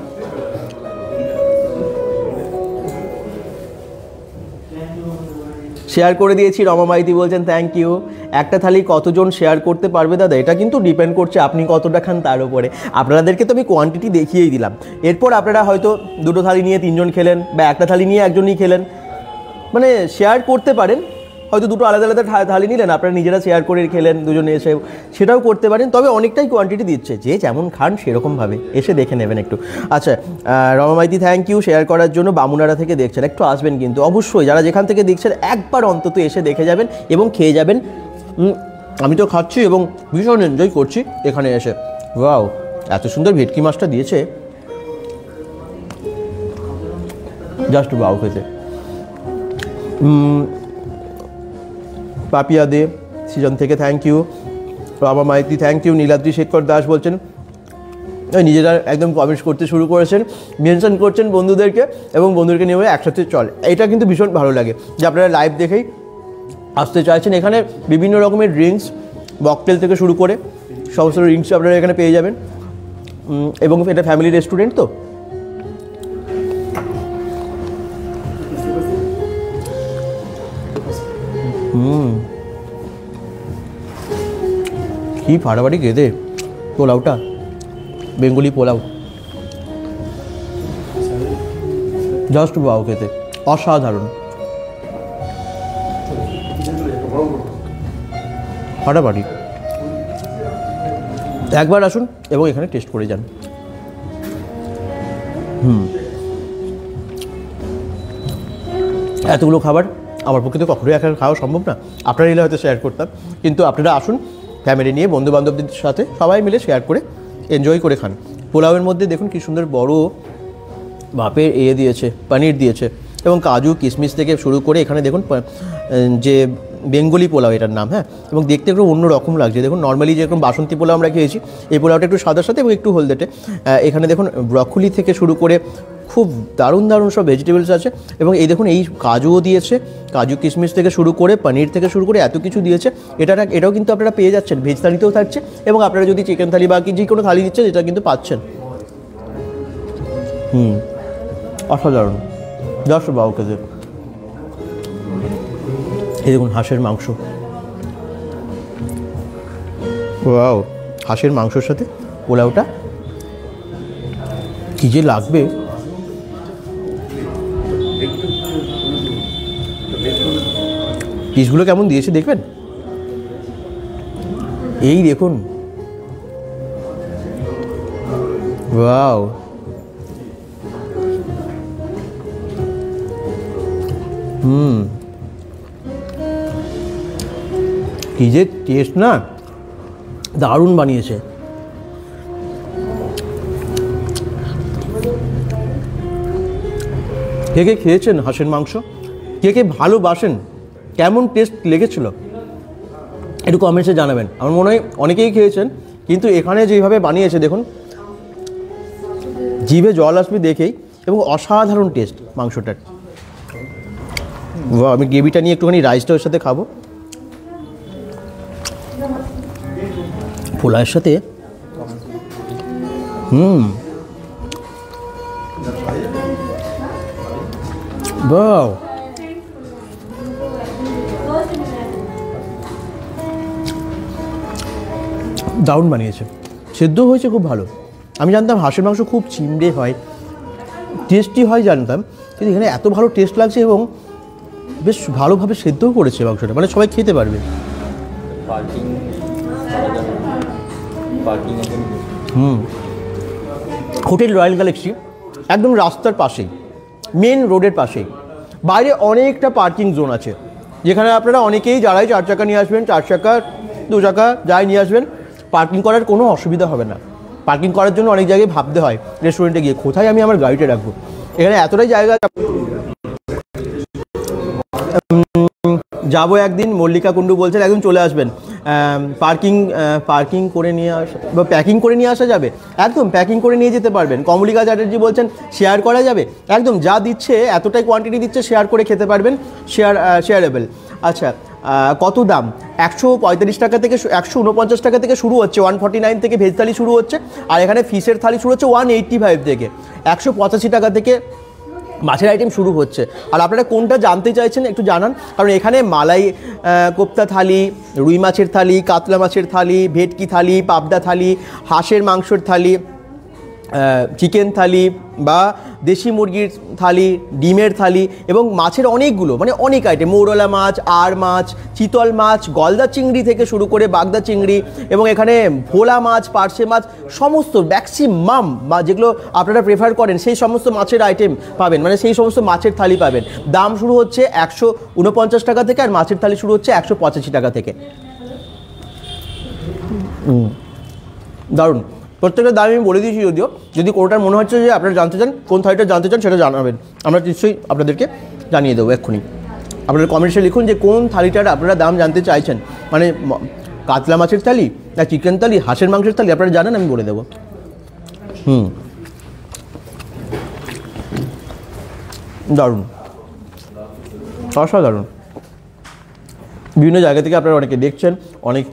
S1: শেয়ার করে দিয়েছি, রমা মাইতি বলছেন থ্যাংক ইউ। একটা থালি কতজন শেয়ার করতে পারবে দাদা? এটা কিন্তু ডিপেন্ড করছে আপনি কতটা খান তার উপরে। আপনাদেরকে তো আমি কোয়ান্টিটি দেখিয়েই দিলাম। এরপর আপনারা হয়তো 2টো থালি নিয়ে 3জন খেলেন, বা একটা থালি নিয়ে একজনই খেলেন, মানে শেয়ার করতে পারেন, হয়তো দুটো আলাদা আলাদা থালি নিলেন, আপনারা নিজেরা শেয়ার করে খেলেন দুজনে এসে, সেটাও করতে পারেন। তবে অনেকটাই কোয়ান্টিটি দিচ্ছে, যে যেমন খান সেরকমভাবে এসে দেখে নেবেন একটু। আচ্ছা, Rama Maity thank you share করার জন্য। বামুনারা থেকে দেখছেন, একটু আসবেন কিন্তু অবশ্যই, যারা যেখান থেকে দেখছেন একবার অন্তত এসে দেখে যাবেন এবং খেয়ে যাবেন। আমি তো খাচ্ছি এবং ভীষণ এনজয় করছি এখানে এসে। ওয়াও, এত সুন্দর ভেটকি মাছটা দিয়েছে, জাস্ট ওয়াও খেতে। পাপিয়া দে সিজন থেকে thank you. Rama Maity thank you. Niladri Shekhar Das বলছেন নিজেরা একদম কমেন্টস করতে শুরু করেছেন, মেনশন করছেন বন্ধুদেরকে এবং বন্ধুদেরকে নিয়ে একসাথে চল। এটা কিন্তু ভীষণ ভালো লাগে যে আপনারা লাইভ দেখেই আসতে চাইছেন। এখানে বিভিন্ন রকমের ড্রিঙ্কস, বকটেল থেকে শুরু করে সমস্ত ড্রিঙ্কস আপনারা এখানে পেয়ে যাবেন এবং এটা ফ্যামিলি রেস্টুরেন্ট তো। কি ফাটাফাটি খেতে পোলাওটা, বেঙ্গলি পোলাও, জাস্ট বাও খেতে, অসাধারণ ফাটাফাটি। একবার আসুন এবং এখানে টেস্ট করে যান। এতগুলো খাবার আমার পক্ষে তো কখনোই একা খাওয়া সম্ভব না, আপনারা এলে হয়তো শেয়ার করতাম, কিন্তু আপনারা আসুন ফ্যামিলি নিয়ে, বন্ধু বান্ধবদের সাথে সবাই মিলে শেয়ার করে এনজয় করে খান। পোলাওয়ের মধ্যে দেখুন কি সুন্দর বড় ভাপের দিয়েছে, পনির দিয়েছে এবং কাজু কিশমিশ থেকে শুরু করে এখানে দেখুন যে বেঙ্গলি পোলাও এটার নাম, হ্যাঁ, এবং দেখতে একটু অন্য রকম লাগছে। দেখুন নর্মালি যেরকম বাসন্তী পোলাও আমরা খেয়েছি, এই পোলাওটা একটু সাদার সাথে এবং একটু হলদেটে। এখানে দেখুন ব্রকোলি থেকে শুরু করে খুব দারুণ দারুণ সব ভেজিটেবলস আছে এবং এই দেখুন এই কাজুও দিয়েছে, কাজু কিশমিশ থেকে শুরু করে পনির থেকে শুরু করে এত কিছু দিয়েছে। এটাও কিন্তু আপনারা পেয়ে যাচ্ছেন, ভেজ থালিতেও থাকছে এবং আপনারা যদি চিকেন থালি বা কি যে কোনো থালি নিচ্ছেন এটা কিন্তু পাচ্ছেন। অসাধারণ, জাস্ট বাউ খেতে। এই দেখুন হাঁসের মাংস, ওয়াও, হাঁসের মাংসের সাথে পোলাওটা কী যে লাগবে। পিসগুলো কেমন দিয়েছে দেখবেন, এই দেখুন, ওয়াও, কি যে টেস্ট না, দারুণ বানিয়েছে। কে কে খেয়েছেন হাঁসের মাংস, কে কে ভালোবাসেন, কেমন টেস্ট লেগেছিল একটু কমেন্টসে জানাবেন। আমার মনে হয় অনেকেই খেয়েছেন, কিন্তু এখানে যেভাবে বানিয়েছে দেখুন, জিভে জল আসবে দেখেই, এবং অসাধারণ টেস্ট মাংসটার। আমি গ্রেভিটা নিয়ে একটুখানি রাইসটার সাথে খাবো, পোলাওয়ের সাথে। বাহ, দারুণ বানিয়েছে, সেদ্ধ হয়েছে খুব ভালো। আমি জানতাম হাঁসের মাংস খুব চিমড়ে হয়, টেস্টি হয় জানতাম, কিন্তু এখানে এত ভালো টেস্ট লাগছে এবং বেশ ভালোভাবে সেদ্ধও করেছে মাংসটা, মানে সবাই খেতে পারবে। হোটেল রয়্যাল গ্যালাক্সি একদম রাস্তার পাশেই, মেন রোডের পাশেই। বাইরে অনেকটা পার্কিং জোন আছে, যেখানে আপনারা অনেকেই যারাই 4 চাকা নিয়ে আসবেন, 4 চাকা 2 চাকা যাই নিয়ে আসবেন, পার্কিং করার কোনো অসুবিধা হবে না। পার্কিং করার জন্য অনেক জায়গায় ভাবতে হয় রেস্টুরেন্টে গিয়ে কোথায় আমি আমার গাড়িটা রাখবো। এখানে এতটাই জায়গা, যাবো একদিন। মল্লিকা কুণ্ডু বলছেন একদম চলে আসবেন, পার্কিং করে নিয়ে আসা বা প্যাকিং করে নিয়ে আসা যাবে, একদম প্যাকিং করে নিয়ে যেতে পারবেন। কমলিকা চ্যাটার্জি বলছেন শেয়ার করা যাবে, একদম যা দিচ্ছে এতটাই কোয়ান্টিটি দিচ্ছে, শেয়ার করে খেতে পারবেন, শেয়ারেবল। আচ্ছা, কত দাম? 145 টাকা থেকে 149 টাকা থেকে শুরু হচ্ছে, 149 থেকে ভেজ থালি শুরু হচ্ছে, আর এখানে ফিশের থালি শুরু হচ্ছে 185 থেকে, 185 টাকা থেকে মাছের আইটেম শুরু হচ্ছে। আর আপনারা কোনটা জানতে চাইছেন একটু জানান, কারণ এখানে মালাই কোপ্তা থালি, রুই মাছের থালি, কাতলা মাছের থালি, ভেটকি থালি, পাবদা থালি, হাঁসের মাংসের থালি, চিকেন থালি বা দেশি মুরগির থালি, ডিমের থালি এবং মাছের অনেকগুলো মানে অনেক আইটেম, মৌরলা মাছ, আর মাছ, চিতল মাছ, গলদা চিংড়ি থেকে শুরু করে বাগদা চিংড়ি এবং এখানে ভোলা মাছ, পার্শে মাছ, সমস্ত ম্যাক্সিমাম বা যেগুলো আপনারা প্রেফার করেন সেই সমস্ত মাছের আইটেম পাবেন, মানে সেই সমস্ত মাছের থালি পাবেন। দাম শুরু হচ্ছে 149 টাকা থেকে আর মাছের থালি শুরু হচ্ছে 185 টাকা থেকে। দারুণ, প্রত্যেকটা দাম আমি বলে দিয়েছি, যদিও যদি কোনোটার মনে হচ্ছে যে আপনারা জানতে চান, কোন থালিটা জানতে চান সেটা জানাবেন, আমরা নিশ্চয়ই আপনাদেরকে জানিয়ে দেবো এক্ষুনি। আপনারা কমেন্টসে লিখুন যে কোন থালিটার আপনারা দাম জানতে চাইছেন, মানে কাতলা মাছের থালি না চিকেন থালি, হাঁসের মাংসের থালি, আপনারা জানেন আমি বলে দেবো। দারুণ, অসাধারণ। বিভিন্ন জায়গা থেকে আপনারা অনেকে দেখছেন, অনেক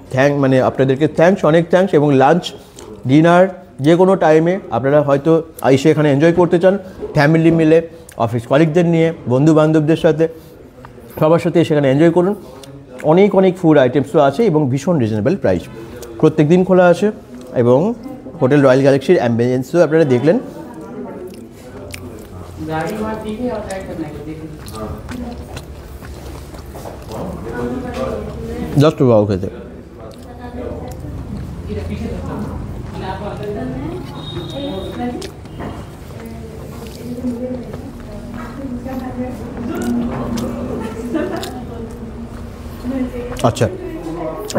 S1: মানে আপনাদেরকে থ্যাঙ্কস, অনেক থ্যাঙ্কস। এবং লাঞ্চ, ডিনার যে কোনো টাইমে আপনারা হয়তো এসে এখানে এনজয় করতে চান, ফ্যামিলি মিলে, অফিস কলিগদের নিয়ে, বন্ধু বান্ধবদের সাথে, সবার সাথে সেখানে এনজয় করুন। অনেক অনেক ফুড আইটেমসও আছে এবং ভীষণ রিজনেবল প্রাইস, প্রত্যেক দিন খোলা আছে। এবং হোটেল রয়্যাল গ্যালাক্সির অ্যাম্বিয়েন্সও আপনারা দেখলেন। জাস্ট ওয়াও খেতে। আচ্ছা,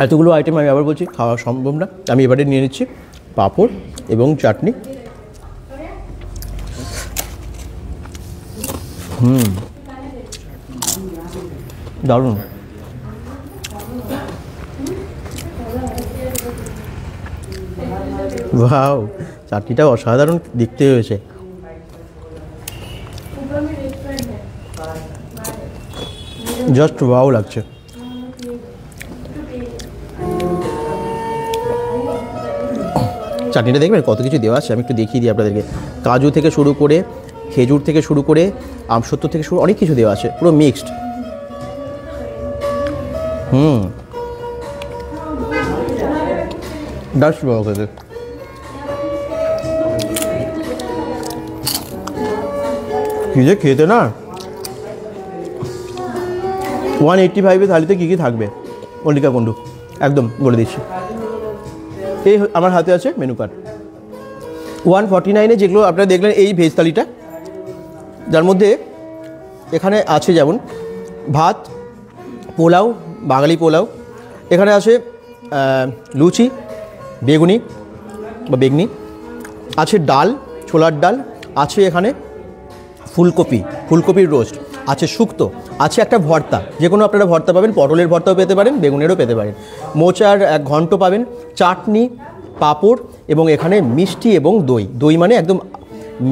S1: এতগুলো আইটেম আমি আবার বলছি খাওয়া সম্ভব না, আমি এবারে নিয়ে নিচ্ছি পাঁপড় এবং চাটনি। দারুণ। ওয়াও, চাটনিটা অসাধারণ দেখতে হয়েছে। জাস্ট ওয়াও লাগছে। চাটনিটা দেখবেন কত কিছু দেওয়া আছে, আমি একটু দেখিয়ে দিই আপনাদেরকে। কাজু থেকে শুরু করে, খেজুর থেকে শুরু করে, আমসত্ব থেকে শুরু, অনেক কিছু দেওয়া আছে, পুরো মিক্সড। জাস্ট ওয়াও খেতে। কি যে খেতে না। 185 থালিতে কী কী থাকবে মল্লিকা কুণ্ডু একদম বলে দিচ্ছি। এই আমার হাতে আছে মেনু কার্ড। 149 যেগুলো আপনারা দেখলেন এই ভেজ থালিটা, যার মধ্যে এখানে আছে যেমন ভাত, পোলাও, বাঙালি পোলাও, এখানে আছে লুচি, বেগুনি বা বেগনি, আছে ডাল, ছোলার ডাল, আছে এখানে ফুলকপির রোস্ট, আছে শুক্তো, আছে একটা ভর্তা, যে কোনো আপনারা ভর্তা পাবেন, পটলের ভর্তাও পেতে পারেন, বেগুনেরও পেতে পারেন, মোচার এক ঘন্ট পাবেন, চাটনি, পাঁপড় এবং এখানে মিষ্টি এবং দই মানে একদম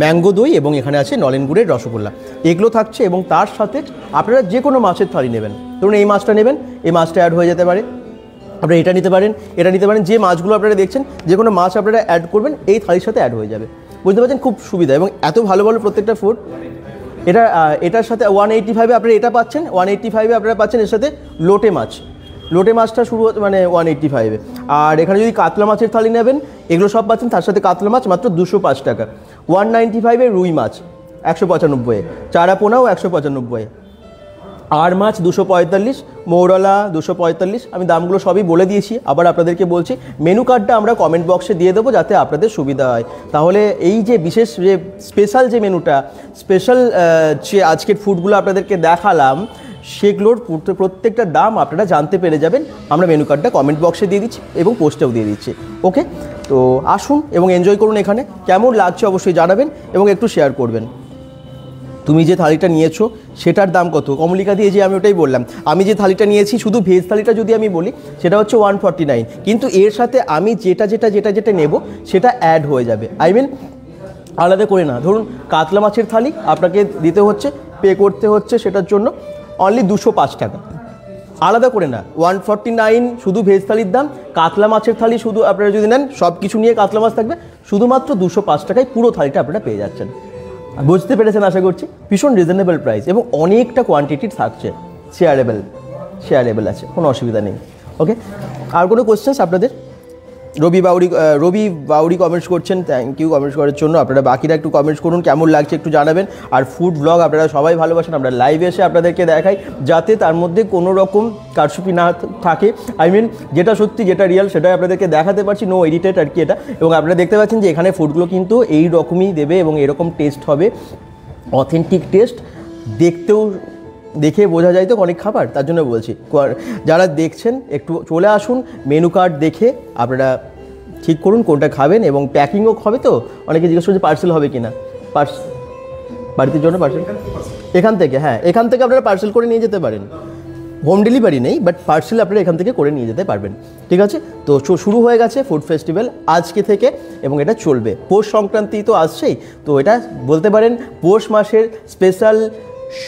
S1: ম্যাঙ্গো দই, এবং এখানে আছে নলেন গুড়ের রসগোল্লা, এগুলো থাকছে। এবং তার সাথে আপনারা যে কোনো মাছের থালি নেবেন, ধরুন এই মাছটা নেবেন, এই মাছটা অ্যাড হয়ে যেতে পারে, আপনারা এটা নিতে পারেন, এটা নিতে পারেন, যে মাছগুলো আপনারা দেখছেন যে কোনো মাছ আপনারা অ্যাড করবেন এই থালির সাথে অ্যাড হয়ে যাবে, বুঝতে পারছেন? খুব সুবিধা এবং এত ভালো ভালো প্রত্যেকটা ফুড। এটার সাথে 185 আপনারা এটা পাচ্ছেন, 185 আপনারা পাচ্ছেন এর সাথে লোটে মাছটা শুরু মানে 185। আর এখানে যদি কাতলা মাছের থালি নেবেন, এগুলো সব পাচ্ছেন, তার সাথে কাতলা মাছ মাত্র 205 টাকা। 195 রুই মাছ 195, চারা পোনাও 195, আর মাছ 245, মৌরলা 245। আমি দামগুলো সবই বলে দিয়েছি, আবার আপনাদেরকে বলছি মেনু কার্ডটা আমরা কমেন্ট বক্সে দিয়ে দেবো যাতে আপনাদের সুবিধা হয়। তাহলে এই যে বিশেষ যে স্পেশাল যে মেনুটা, স্পেশাল যে আজকের ফুডগুলো আপনাদেরকে দেখালাম, সেগুলোর প্রত্যেকটা দাম আপনারা জানতে পেরে যাবেন। আমরা মেনু কার্ডটা কমেন্ট বক্সে দিয়ে দিচ্ছি এবং পোস্টেও দিয়ে দিচ্ছি। ওকে, তো আসুন এবং এনজয় করুন। এখানে কেমন লাগছে অবশ্যই জানাবেন এবং একটু শেয়ার করবেন। তুমি যে থালিটা নিয়েছো সেটার দাম কত? কমলিকা দিয়ে যে আমি ওটাই বললাম, আমি যে থালিটা নিয়েছি শুধু ভেজ থালিটা যদি আমি বলি সেটা হচ্ছে 149, কিন্তু এর সাথে আমি যেটা নেব সেটা অ্যাড হয়ে যাবে, আলাদা করে না। ধরুন কাতলা মাছের থালি আপনাকে দিতে হচ্ছে, পে করতে হচ্ছে সেটার জন্য অনলি 205 টাকা, আলাদা করে না। 149 শুধু ভেজ থালির দাম, কাতলা মাছের থালি শুধু আপনারা যদি নেন সব কিছু নিয়ে কাতলা মাছ থাকবে, শুধুমাত্র 205 টাকায় পুরো থালিটা আপনারা পেয়ে যাচ্ছেন। বুঝতে পেরেছেন আশা করছি, ভীষণ রিজনেবল প্রাইস এবং অনেকটা কোয়ান্টিটি থাকছে, শেয়ারেবল আছে, কোনো অসুবিধা নেই। ওকে, আর কোনো কোয়েশ্চেন্স আপনাদের? রবি বাউরি কমেন্টস করছেন, থ্যাংক ইউ কমেন্টস করার জন্য। আপনারা বাকিরা একটু কমেন্টস করুন, কেমন লাগছে একটু জানাবেন। আর ফুড ব্লগ আপনারা সবাই ভালোবাসেন, আমরা লাইভে এসে আপনাদেরকে দেখাই যাতে তার মধ্যে কোনো রকম কারচুপি না থাকে। আই মিন যেটা সত্যি, যেটা রিয়েল সেটাই আপনাদেরকে দেখাতে পারছি, নো এডিটেড আর কি এটা। এবং আপনারা দেখতে পাচ্ছেন যে এখানে ফুডগুলো কিন্তু এই রকমই দেবে এবং এরকম টেস্ট হবে, অথেন্টিক টেস্ট। দেখতেও দেখে বোঝা যায় তো অনেক খাবার, তার জন্য বলছি যারা দেখছেন একটু চলে আসুন, মেনু কার্ড দেখে আপনারা ঠিক করুন কোনটা খাবেন। এবং প্যাকিংও হবে তো, অনেকে জিজ্ঞেস করছে পার্সেল হবে কি না। বাড়িতে জন্য পার্সেল এখান থেকে, হ্যাঁ এখান থেকে আপনারা পার্সেল করে নিয়ে যেতে পারেন। হোম ডেলিভারি নেই, বাট পার্সেল আপনারা এখান থেকে করে নিয়ে যেতে পারবেন। ঠিক আছে, তো শুরু হয়ে গেছে ফুড ফেস্টিভ্যাল আজকে থেকে এবং এটা চলবে। পৌষ সংক্রান্তি তো আসছেই, তো এটা বলতে পারেন পৌষ মাসের special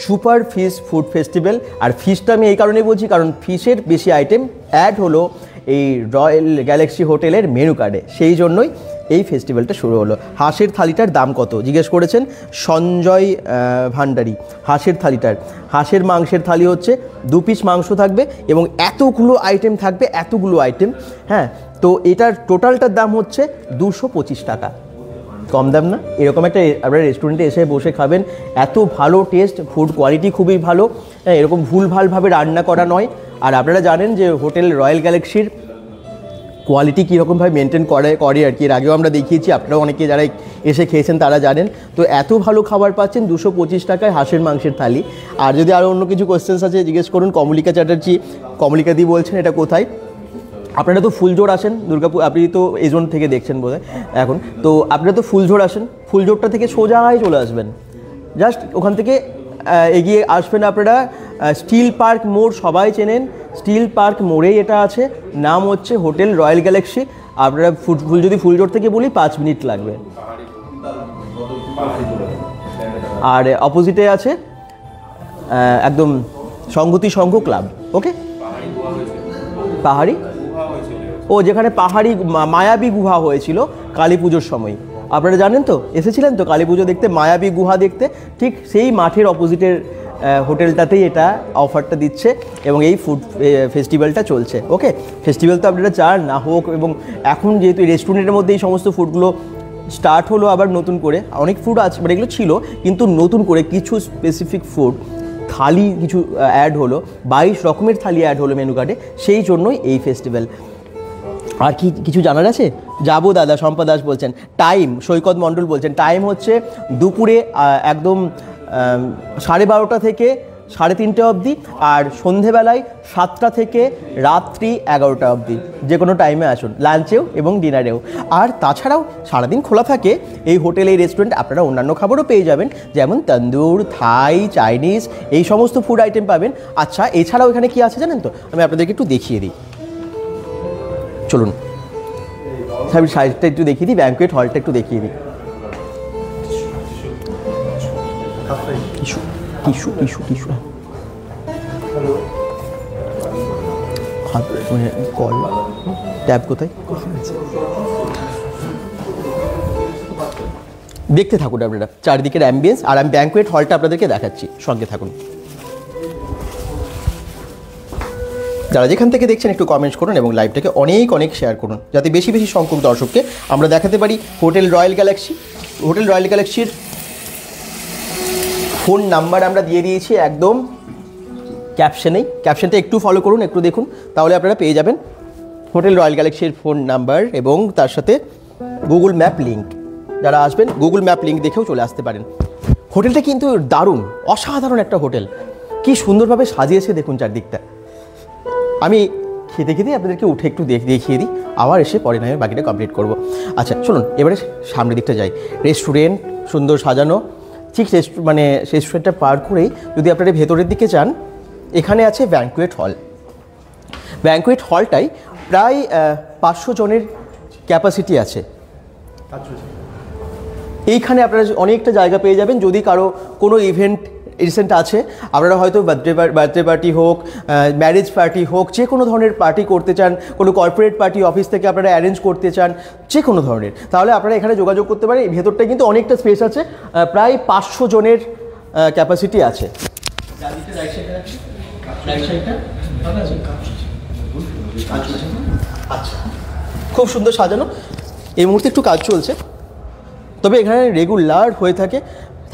S1: super fish food festival. আর ফিশটা আমি এই কারণেই বলছি কারণ ফিশের বেশি আইটেম অ্যাড হলো এই রয়্যাল গ্যালাক্সি হোটেলের মেনু কার্ডে, সেই জন্যই এই ফেস্টিভ্যালটা শুরু হলো। হাঁসের থালিটার দাম কত জিজ্ঞেস করেছেন সঞ্জয় ভান্ডারী। হাঁসের মাংসের থালি হচ্ছে 2 পিস মাংস থাকবে এবং এতগুলো আইটেম, হ্যাঁ। তো এটার টোটালটার দাম হচ্ছে 225 টাকা। কম দাম না? এরকম একটা আপনারা রেস্টুরেন্টে এসে বসে খাবেন, এত ভালো টেস্ট, ফুড কোয়ালিটি খুবই ভালো, হ্যাঁ, এরকম ভুলভালভাবে রান্না করা নয়। আর আপনারা জানেন যে হোটেল রয়্যাল গ্যালাক্সির কোয়ালিটি কীরকমভাবে মেনটেন করে আর কি, এর আগেও আমরা দেখিয়েছি, আপনারাও অনেকে যারা এসে খেয়েছেন তারা জানেন। তো এত ভালো খাবার পাচ্ছেন 225 টাকায় হাঁসের মাংসের থালি। আর যদি আরও অন্য কিছু কোয়েশ্চেন্স আছে জিজ্ঞেস করুন। কমলিকা চ্যাটার্জি, কমলিকাদি বলছেন এটা কোথায়। আপনারা তো ফুলঝোড় আসেন দুর্গাপুর, আপনি তো এই জোন থেকে দেখছেন বোধহয় এখন, তো আপনারা তো ফুলঝোড় আসেন, ফুলঝোড়টা থেকে সোজাই চলে আসবেন, জাস্ট ওখান থেকে এগিয়ে আসবেন আপনারা। স্টিল পার্ক মোড় সবাই চেনেন, স্টিল পার্ক মোড়েই এটা আছে, নাম হচ্ছে হোটেল রয়্যাল গ্যালাক্সি। আপনারা যদি ফুলঝোড় থেকে বলি 5 মিনিট লাগবে। আর অপোজিটে আছে একদম সংগতি সংঘ ক্লাব। ওকে, পাহাড়ি, ও যেখানে পাহাড়ি মায়াবী গুহা হয়েছিল কালী পুজোর সময়, আপনারা জানেন তো, এসেছিলেন তো কালী পুজো দেখতে, মায়াবী গুহা দেখতে, ঠিক সেই মাঠের অপোজিটের হোটেলটাতেই এটা অফারটা দিচ্ছে এবং এই ফুড ফেস্টিভ্যালটা চলছে। ওকে, ফেস্টিভ্যাল তো আপনারা চান না হোক, এবং এখন যেহেতু রেস্টুরেন্টের মধ্যে এই সমস্ত ফুডগুলো স্টার্ট হলো আবার নতুন করে, অনেক ফুড আছে মানে এগুলো ছিল, কিন্তু নতুন করে কিছু স্পেসিফিক ফুড থালি কিছু অ্যাড হলো, 22 রকমের থালি অ্যাড হলো মেনু কার্ডে, সেই জন্যই এই ফেস্টিভ্যাল। আর কি কিছু জানার আছে? যাবো দাদা, শম্পা দাস বলছেন। টাইম, সৈকত মণ্ডল বলছেন টাইম হচ্ছে দুপুরে একদম 12:30 থেকে 3:30 অবধি, আর সন্ধেবেলায় 7টা থেকে রাত্রি 11টা অবধি, যে কোনো টাইমে আসুন, লাঞ্চেও এবং ডিনারেও। আর তাছাড়াও সারাদিন খোলা থাকে এই হোটেল, এই রেস্টুরেন্ট। আপনারা অন্যান্য খাবারও পেয়ে যাবেন, যেমন তন্দুর, থাই, চাইনিজ, এই সমস্ত ফুড আইটেম পাবেন। আচ্ছা, এছাড়াও এখানে কি আছে জানেন তো? আমি আপনাদেরকে একটু দেখিয়ে দিই, চলুন আমি সাইডটা একটু দেখিয়ে দিই, ব্যাঙ্কুয়েট হলটা একটু দেখিয়ে দিই। টিস্যু কল ট্যাব কোথায়? দেখতে থাকুন আপনারা চারিদিকের অ্যাম্বিয়েন্স, আর আমি ব্যাঙ্কুয়েট হলটা আপনাদেরকে দেখাচ্ছি, সঙ্গে থাকুন। যারা যেখান থেকে দেখছেন একটু কমেন্টস করুন এবং লাইভটাকে অনেক শেয়ার করুন, যাতে বেশি সংখ্যক দর্শককে আমরা দেখাতে পারি hotel royal Galaxy. Hotel royal গ্যালাক্সির ফোন নাম্বার আমরা দিয়ে দিয়েছি একদম ক্যাপশনেই, ক্যাপশনটা একটু ফলো করুন, একটু দেখুন, তাহলে আপনারা পেয়ে যাবেন হোটেল রয়্যাল গ্যালাক্সির ফোন নাম্বার এবং তার সাথে গুগল ম্যাপ লিঙ্ক। যারা আসবেন গুগল ম্যাপ লিঙ্ক দেখেও চলে আসতে পারেন। হোটেলটা কিন্তু দারুণ, অসাধারণ একটা হোটেল, কি সুন্দরভাবে সাজিয়েছে দেখুন চারদিকটা। আমি খেতে আপনাদেরকে উঠে একটু দেখিয়ে দিই, আবার এসে পরে না বাকিটা কমপ্লিট করব। আচ্ছা চলুন এবারে সামনের দিকটা যাই। রেস্টুরেন্ট সুন্দর সাজানো, ঠিক রেস্টুরেন্টটা পার করেই যদি আপনারা ভেতরের দিকে যান, এখানে আছে ব্যাঙ্কুয়েট হল। ব্যাঙ্কুয়েট হলটাই প্রায় 500 জনের ক্যাপাসিটি আছে। এইখানে আপনারা অনেকটা জায়গা পেয়ে যাবেন। যদি কারো কোনো ইভেন্ট রিসেন্ট আছে, আপনারা হয়তো বার্থডে পার্টি হোক, ম্যারেজ পার্টি হোক, যে কোনো ধরনের পার্টি করতে চান, কোনো কর্পোরেট পার্টি অফিস থেকে আপনারা অ্যারেঞ্জ করতে চান, যে কোনো ধরনের, তাহলে আপনারা এখানে যোগাযোগ করতে পারেন। এই ভেতরটা কিন্তু অনেকটা স্পেস আছে, প্রায় 500 জনের ক্যাপাসিটি আছে। আচ্ছা, খুব সুন্দর সাজানো। এই মুহূর্তে একটু কাজ চলছে, তবে এখানে রেগুলার হয়ে থাকে।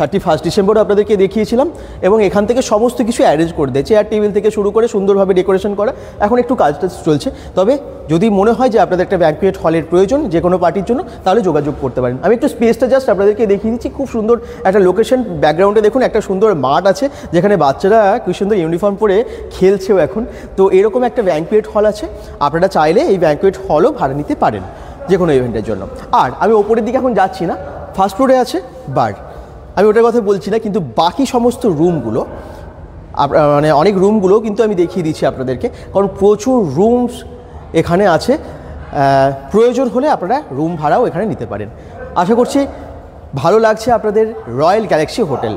S1: 31 ডিসেম্বর আপনাদেরকে দেখিয়েছিলাম এবং এখান থেকে সমস্ত কিছু অ্যারেঞ্জ করে দেয়, চেয়ার টেবিল থেকে শুরু করে সুন্দরভাবে ডেকোরেশন করা। এখন একটু কাজটা চলছে, তবে যদি মনে হয় যে আপনাদের একটা ব্যাঙ্কুয়েট হলের প্রয়োজন যে কোনো পার্টির জন্য, তাহলে যোগাযোগ করতে পারেন। আমি একটু স্পেসটা জাস্ট আপনাদেরকে দেখিয়ে দিচ্ছি। খুব সুন্দর একটা লোকেশন, ব্যাকগ্রাউন্ডে দেখুন একটা সুন্দর মাঠ আছে যেখানে বাচ্চারা খুব সুন্দর ইউনিফর্ম পরে খেলছেও এখন। তো এরকম একটা ব্যাঙ্কুয়েট হল আছে, আপনারা চাইলে এই ব্যাঙ্কুয়েট হলও ভাড়া নিতে পারেন যে কোনো ইভেন্টের জন্য। আর আমি ওপরের দিকে এখন যাচ্ছি না, ফার্স্ট ফ্লোরে আছে বার, আমি ওটার কথা বলছি না, কিন্তু বাকি সমস্ত রুমগুলো মানে অনেক রুমগুলো কিন্তু আমি দেখিয়ে দিচ্ছি আপনাদেরকে, কারণ প্রচুর রুমস এখানে আছে। প্রয়োজন হলে আপনারা রুম ভাড়াও এখানে নিতে পারেন। আশা করছি ভালো লাগছে আপনাদের রয়্যাল গ্যালাক্সি হোটেল।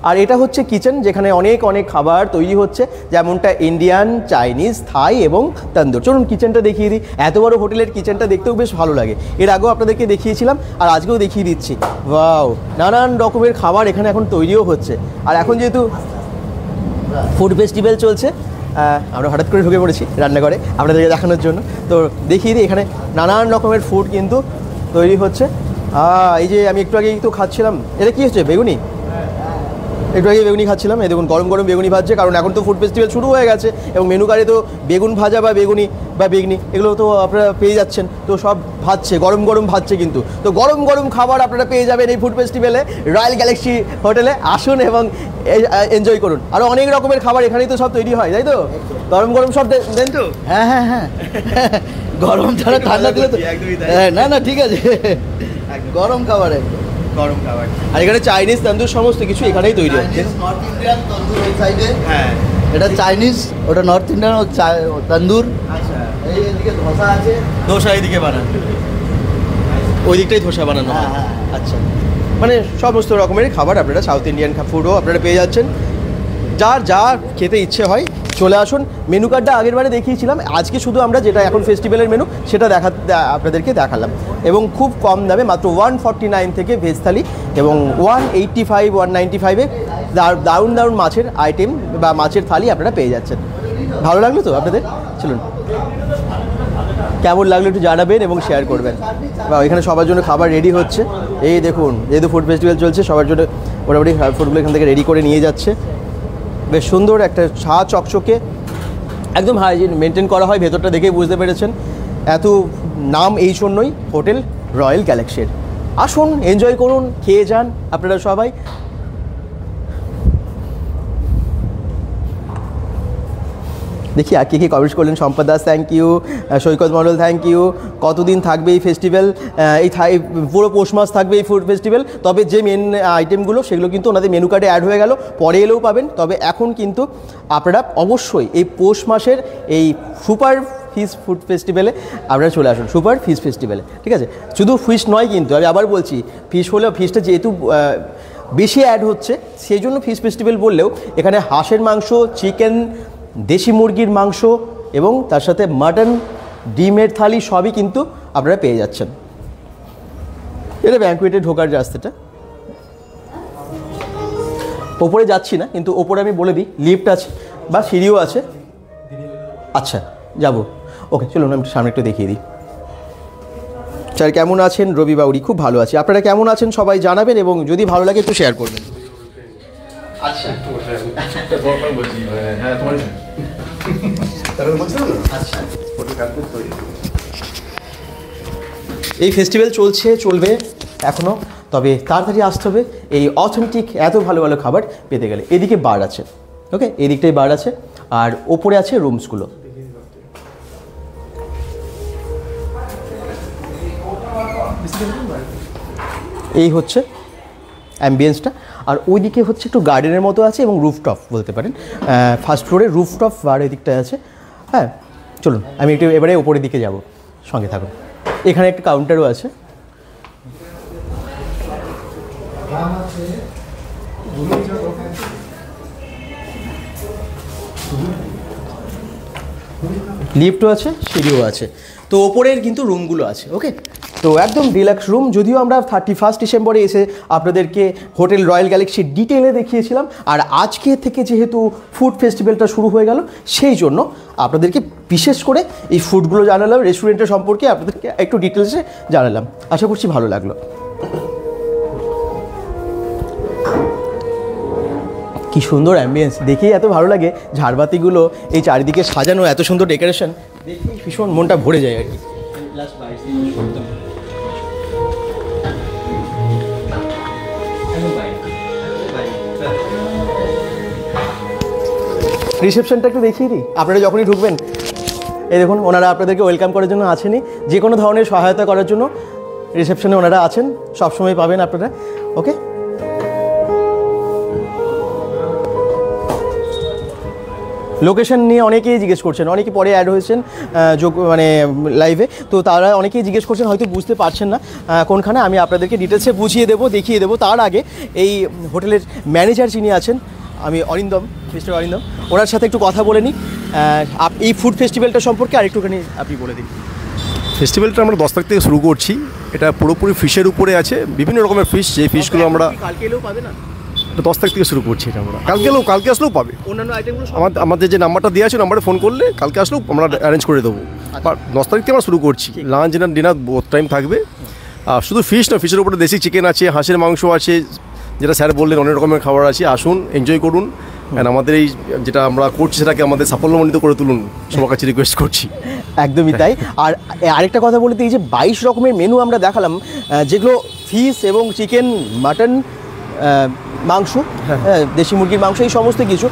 S1: আর এটা হচ্ছে কিচেন, যেখানে অনেক অনেক খাবার তৈরি হচ্ছে, যেমনটা ইন্ডিয়ান, চাইনিজ, থাই এবং তন্দুর। চলুন কিচেনটা দেখিয়ে দিই। এত বড় হোটেলের কিচেনটা দেখতেও বেশ ভালো লাগে। এর আগেও আপনাদেরকে দেখিয়েছিলাম আর আজকেও দেখিয়ে দিচ্ছি। ওয়াও, নানান রকমের খাবার এখানে এখন তৈরিও হচ্ছে। আর এখন যেহেতু ফুড ফেস্টিভ্যাল চলছে, আমরা হঠাৎ করে ঢুকে পড়েছি রান্নাঘরে আপনাদেরকে দেখানোর জন্য। তো দেখিয়ে দিই, এখানে নানান রকমের ফুড কিন্তু তৈরি হচ্ছে। এই যে আমি একটু আগে তো খাচ্ছিলাম, এটা কী হচ্ছে? বেগুনি। একটু আগে বেগুনি খাচ্ছিলাম, এই দেখুন গরম গরম বেগুনি ভাজছে, কারণ এখন তো ফুড ফেস্টিভ্যাল শুরু হয়ে গেছে এবং মেনু কার্ডে তো বেগুন ভাজা বা বেগুনি বা বেগনি এগুলো তো আপনারা পেয়ে যাচ্ছেন। তো সব ভাজছে, গরম গরম ভাজছে কিন্তু। তো গরম গরম খাবার আপনারা পেয়ে যাবেন এই ফুড ফেস্টিভ্যালে, রয়্যাল গ্যালাক্সি হোটেলে। আসুন এবং এনজয় করুন। আরও অনেক রকমের খাবার এখানেই তো সব তৈরি হয়, তাই তো? গরম গরম সব দেন তো?
S3: হ্যাঁ হ্যাঁ হ্যাঁ, গরম ছাড়া ঠান্ডা দিলে তো না না, ঠিক আছে, গরম খাবার একদম
S1: গরম খাবার। আর এখানে চাইনিজ, তন্দুর সমস্ত কিছু এখানেই তৈরি হচ্ছে।
S3: নর্থ ইন্ডিয়ান তন্দুর ওই সাইডে,
S1: হ্যাঁ
S3: এটা চাইনিজ, ওটা নর্থ ইন্ডিয়ান তন্দুর।
S1: আচ্ছা,
S3: এই এদিকে ধোসা আছে,
S1: ধোসা এইদিকে বানানো, ওই দিকটাই ধোসা বানানো হয়।
S3: হ্যাঁ।
S1: আচ্ছা, মানে সমস্ত রকমের খাবার আপনারা সাউথ ইন্ডিয়ান ফুডও আপনারা পেয়ে যাচ্ছেন। যার যা খেতে ইচ্ছে হয় চলে আসুন। মেনু কার্ডটা আগের বারে দেখিয়েছিলাম, আজকে শুধু আমরা যেটা এখন ফেস্টিভ্যালের মেনু সেটা আপনাদেরকে দেখালাম। এবং খুব কম দামে মাত্র 149 থেকে ভেজ থালি এবং 185, 195-এ দারুণ দারুণ মাছের আইটেম বা মাছের থালি আপনারা পেয়ে যাচ্ছেন। ভালো লাগলো তো আপনাদের? চলুন, কেমন লাগলো একটু জানাবেন এবং শেয়ার করবেন। বা এখানে সবার জন্য খাবার রেডি হচ্ছে। এই দেখুন, যেহেতু ফুড ফেস্টিভ্যাল চলছে, সবার জন্য মোটামুটি ফুডগুলো এখান থেকে রেডি করে নিয়ে যাচ্ছে। বেশ সুন্দর একটা চা চকচকে, একদম হাইজিন মেনটেন করা হয়। ভেতরটা দেখেই বুঝতে পেরেছেন, এত নাম এই জন্যই হোটেল রয়্যাল গ্যালাক্সির। আসুন, এনজয় করুন, খেয়ে যান আপনারা সবাই। দেখি আর কে কমেন্টস করলেন। Sampad Das thank you, Saikat Mondal thank you. কতদিন থাকবে এই ফেস্টিভ্যাল? এই পুরো পৌষ মাস থাকবে এই ফুড ফেস্টিভ্যাল। তবে যে মেন আইটেমগুলো সেগুলো কিন্তু ওনাদের মেনু কার্ডে অ্যাড হয়ে গেল, পরে এলেও পাবেন। তবে এখন কিন্তু আপনারা অবশ্যই এই পৌষ মাসের এই সুপার ফিশ ফুড ফেস্টিভ্যালে আপনারা চলে আসুন, সুপার ফিশ ফেস্টিভ্যালে, ঠিক আছে? শুধু ফিশ নয় কিন্তু, আমি আবার বলছি, ফিশ হলেও ফিশটা যেহেতু বেশি অ্যাড হচ্ছে সেই জন্য ফিশ ফেস্টিভ্যাল বললেও এখানে হাঁসের মাংস, চিকেন, দেশি মুরগির মাংস এবং তার সাথে মাটন, ডিমের থালি সবই কিন্তু আপনারা পেয়ে যাচ্ছেন। এটা ব্যাঙ্কুয়েটে ঢোকার রাস্তাটা। ওপরে যাচ্ছি না, কিন্তু ওপরে আমি বলে দিই লিফট আছে বা সিঁড়িও আছে। আচ্ছা, যাবো, ওকে চলুন আমি সামনে একটু দেখিয়ে দিই। স্যার কেমন আছেন? রবি বাউরি, খুব ভালো আছি। আপনারা কেমন আছেন সবাই জানাবেন এবং যদি ভালো লাগে একটু শেয়ার করবেন। আচ্ছা, এই ফেস্টিভ্যাল চলবে এখনও, তবে তাড়াতাড়ি আসতে হবে এই অথেন্টিক এত ভালো ভালো খাবার পেতে গেলে। এদিকে বার আছে, ওকে, এদিকটাই বার আছে, আর ওপরে আছে রুমসগুলো। এই হচ্ছে অ্যাম্বিয়েন্সটা। আর ওইদিকে হচ্ছে একটু গার্ডেনের মতো আছে এবং রুফটপ বলতে পারেন। ফার্স্ট ফ্লোরে রুফটপ বার এই দিকটায় আছে। হ্যাঁ, চলুন আমি একটু এবারে ওপরের দিকে যাব, সঙ্গে থাকুন। এখানে একটা কাউন্টারও আছে। লিফটও আছে, সিঁড়িও আছে। তো ওপরের কিন্তু রুমগুলো আছে, ওকে। তো একদম ডিলাক্স রুম, যদিও আমরা 31 ডিসেম্বরে এসে আপনাদেরকে হোটেল রয়্যাল গ্যালাক্সি ডিটেলে দেখিয়েছিলাম, আর আজকে থেকে যেহেতু ফুড ফেস্টিভ্যালটা শুরু হয়ে গেল সেই জন্য আপনাদেরকে বিশেষ করে এই ফুডগুলো জানালাম, রেস্টুরেন্টের সম্পর্কে আপনাদেরকে একটু ডিটেলসে জানালাম। আশা করছি ভালো লাগলো। কি সুন্দর অ্যাম্বিয়েন্স, দেখেই এত ভালো লাগে। ঝাড়বাতিগুলো এই চারিদিকে সাজানো, এত সুন্দর ডেকোরেশন দেখেই ভীষণ মনটা ভরে যায় আর কি। রিসেপশনটা একটু দেখিয়ে দিই। আপনারা যখনই ঢুকবেন এই দেখুন, ওনারা আপনাদেরকে ওয়েলকাম করার জন্য আছেনই, যে কোনো ধরনের সহায়তা করার জন্য রিসেপশনে ওনারা আছেন, সবসময় পাবেন আপনারা। ওকে, লোকেশন নিয়ে অনেকেই জিজ্ঞেস করছেন, অনেকে পরে অ্যাড হয়েছেন মানে লাইভে, তো তারা অনেকেই জিজ্ঞেস করছেন, হয়তো বুঝতে পারছেন না কোনখানে। আমি আপনাদেরকে ডিটেলসে বুঝিয়ে দেবো, দেখিয়ে দেবো। তার আগে এই হোটেলের ম্যানেজার যিনি আছেন, আমি অরিন্দম, মিস্টার অরিন্দম, ওনার সাথে একটু কথা বলে নিই। এই ফুড ফেস্টিভ্যালটা সম্পর্কে আরেকটুখানি আপনি বলে দিন।
S2: ফেস্টিভ্যালটা আমরা 10 তারিখ থেকে শুরু করছি। এটা পুরোপুরি ফিশের উপরে আছে, বিভিন্ন রকমের ফিশ, যে ফিশগুলো আমরা
S1: কালকে এলেও পাবে না,
S2: 10 তারিখ থেকে শুরু করছি। এটা আমরা কালকে আসলেও পাবে।
S1: অন্যান্য আইটেমগুলো
S2: আমাদের যে নাম্বারটা দেওয়া আছে, নাম্বারে ফোন করলে কালকে আসলেও আমরা অ্যারেঞ্জ করে দেবো। 10 তারিখ থেকে আমরা শুরু করছি। লাঞ্চ ডিনার বোথ টাইম থাকবে। আর শুধু ফিশ না, ফিশের উপরে দেশি চিকেন আছে, হাঁসের মাংস আছে, যেটা স্যার বললেন অনেক রকমের খাবার আছে। আসুন, এনজয় করুন, অ্যান্ড আমাদের এই যেটা আমরা করছি সেটাকে আমাদের সাফল্যমণ্ডিত করে তুলুন, সবার কাছে রিকোয়েস্ট করছি।
S1: একদমই তাই। আর আরেকটা কথা বলতে, এই যে 22 রকমের মেনু আমরা দেখালাম, যেগুলো ফিশ এবং চিকেন, মাটন, মাংস, দেশি মুরগির মাংস, এই সমস্ত কিছু,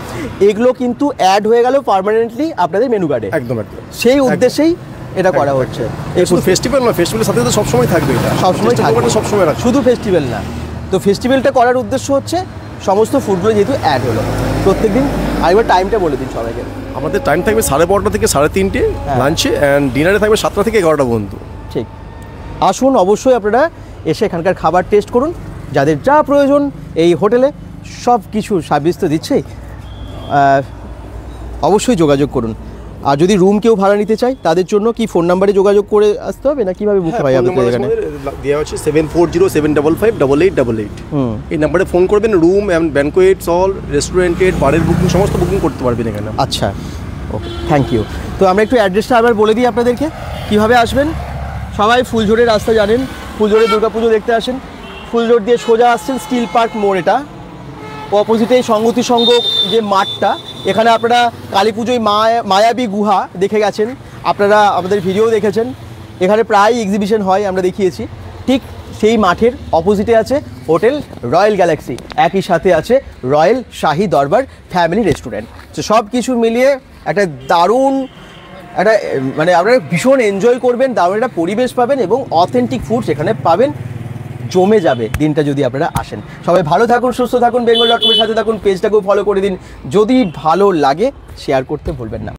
S1: এগুলো কিন্তু অ্যাড হয়ে গেল পার্মানেন্টলি আপনাদের মেনু কার্ডে।
S2: একদম
S1: সেই উদ্দেশ্যেই এটা করা হচ্ছে।
S2: শুধু ফেস্টিভ্যাল না, ফেস্টিভ্যালের সাথে তো সবসময় থাকবে, এটা
S1: সবসময় থাকবে,
S2: সবসময় রাখবে,
S1: শুধু ফেস্টিভ্যাল না। তো ফেস্টিভ্যালটা করার উদ্দেশ্য হচ্ছে সমস্ত ফুডগুলো যেহেতু অ্যাড হলো প্রত্যেক দিন। আরেকবার টাইমটা বলে দিন সবাইকে।
S2: আমাদের টাইম থাকবে 12:30 থেকে 3:30 লাঞ্চে, অ্যান্ড ডিনারে থাকবে 7টা থেকে 11টা পর্যন্ত।
S1: ঠিক, আসুন অবশ্যই আপনারা এসে এখানকার খাবার টেস্ট করুন। যাদের যা প্রয়োজন এই হোটেলে সব কিছু সার্ভিস তো দিচ্ছেই, অবশ্যই যোগাযোগ করুন। আর যদি রুম কেউ ভাড়া নিতে চায় তাদের জন্য কি ফোন নাম্বারে যোগাযোগ করে আসতে হবে, না কিভাবে বুক পাই আপনাদের এখানে?
S2: দেওয়া হচ্ছে 7407558888। এই নাম্বারে ফোন করবেন, রুম অ্যান্ড ব্যানকোয়েটস, অল রেস্টুরেন্টেড, বারের বুকিং, সমস্ত বুকিং করতে পারবেন এখানে।
S1: আচ্ছা, ওকে, থ্যাংক ইউ। তো আমরা একটু অ্যাড্রেসটা আবার বলে দিই আপনাদেরকে, কীভাবে আসবেন। সবাই ফুলঝোড়ের রাস্তা জানেন, ফুলঝোড়ে দুর্গাপুজো দেখতে আসেন, ফুলঝোড় দিয়ে সোজা আসছেন স্টিল পার্ক মোড়, এটা অপোজিটে সংগতি সংঘ যে মাঠটা, এখানে আপনারা কালী পুজোয় মায়াবী গুহা দেখে গেছেন, আপনারা আমাদের ভিডিও দেখেছেন, এখানে প্রায় এক্সিবিশন হয়, আমরা দেখিয়েছি। ঠিক সেই মাঠের অপোজিটে আছে হোটেল রয়্যাল গ্যালাক্সি, একই সাথে আছে রয়্যাল শাহী দরবার ফ্যামিলি রেস্টুরেন্ট। তো সব কিছু মিলিয়ে একটা দারুণ একটা, মানে আপনারা ভীষণ এনজয় করবেন, দারুণ একটা পরিবেশ পাবেন এবং অথেন্টিক ফুড সেখানে পাবেন। জমে যাবে দিনটা যদি আপনারা আসেন। সবাই ভালো থাকুন, সুস্থ থাকুন, bengal.com এর সাথে থাকুন, পেজটাকেও ফলো করে দিন। যদি ভালো লাগে শেয়ার করতে ভুলবেন না।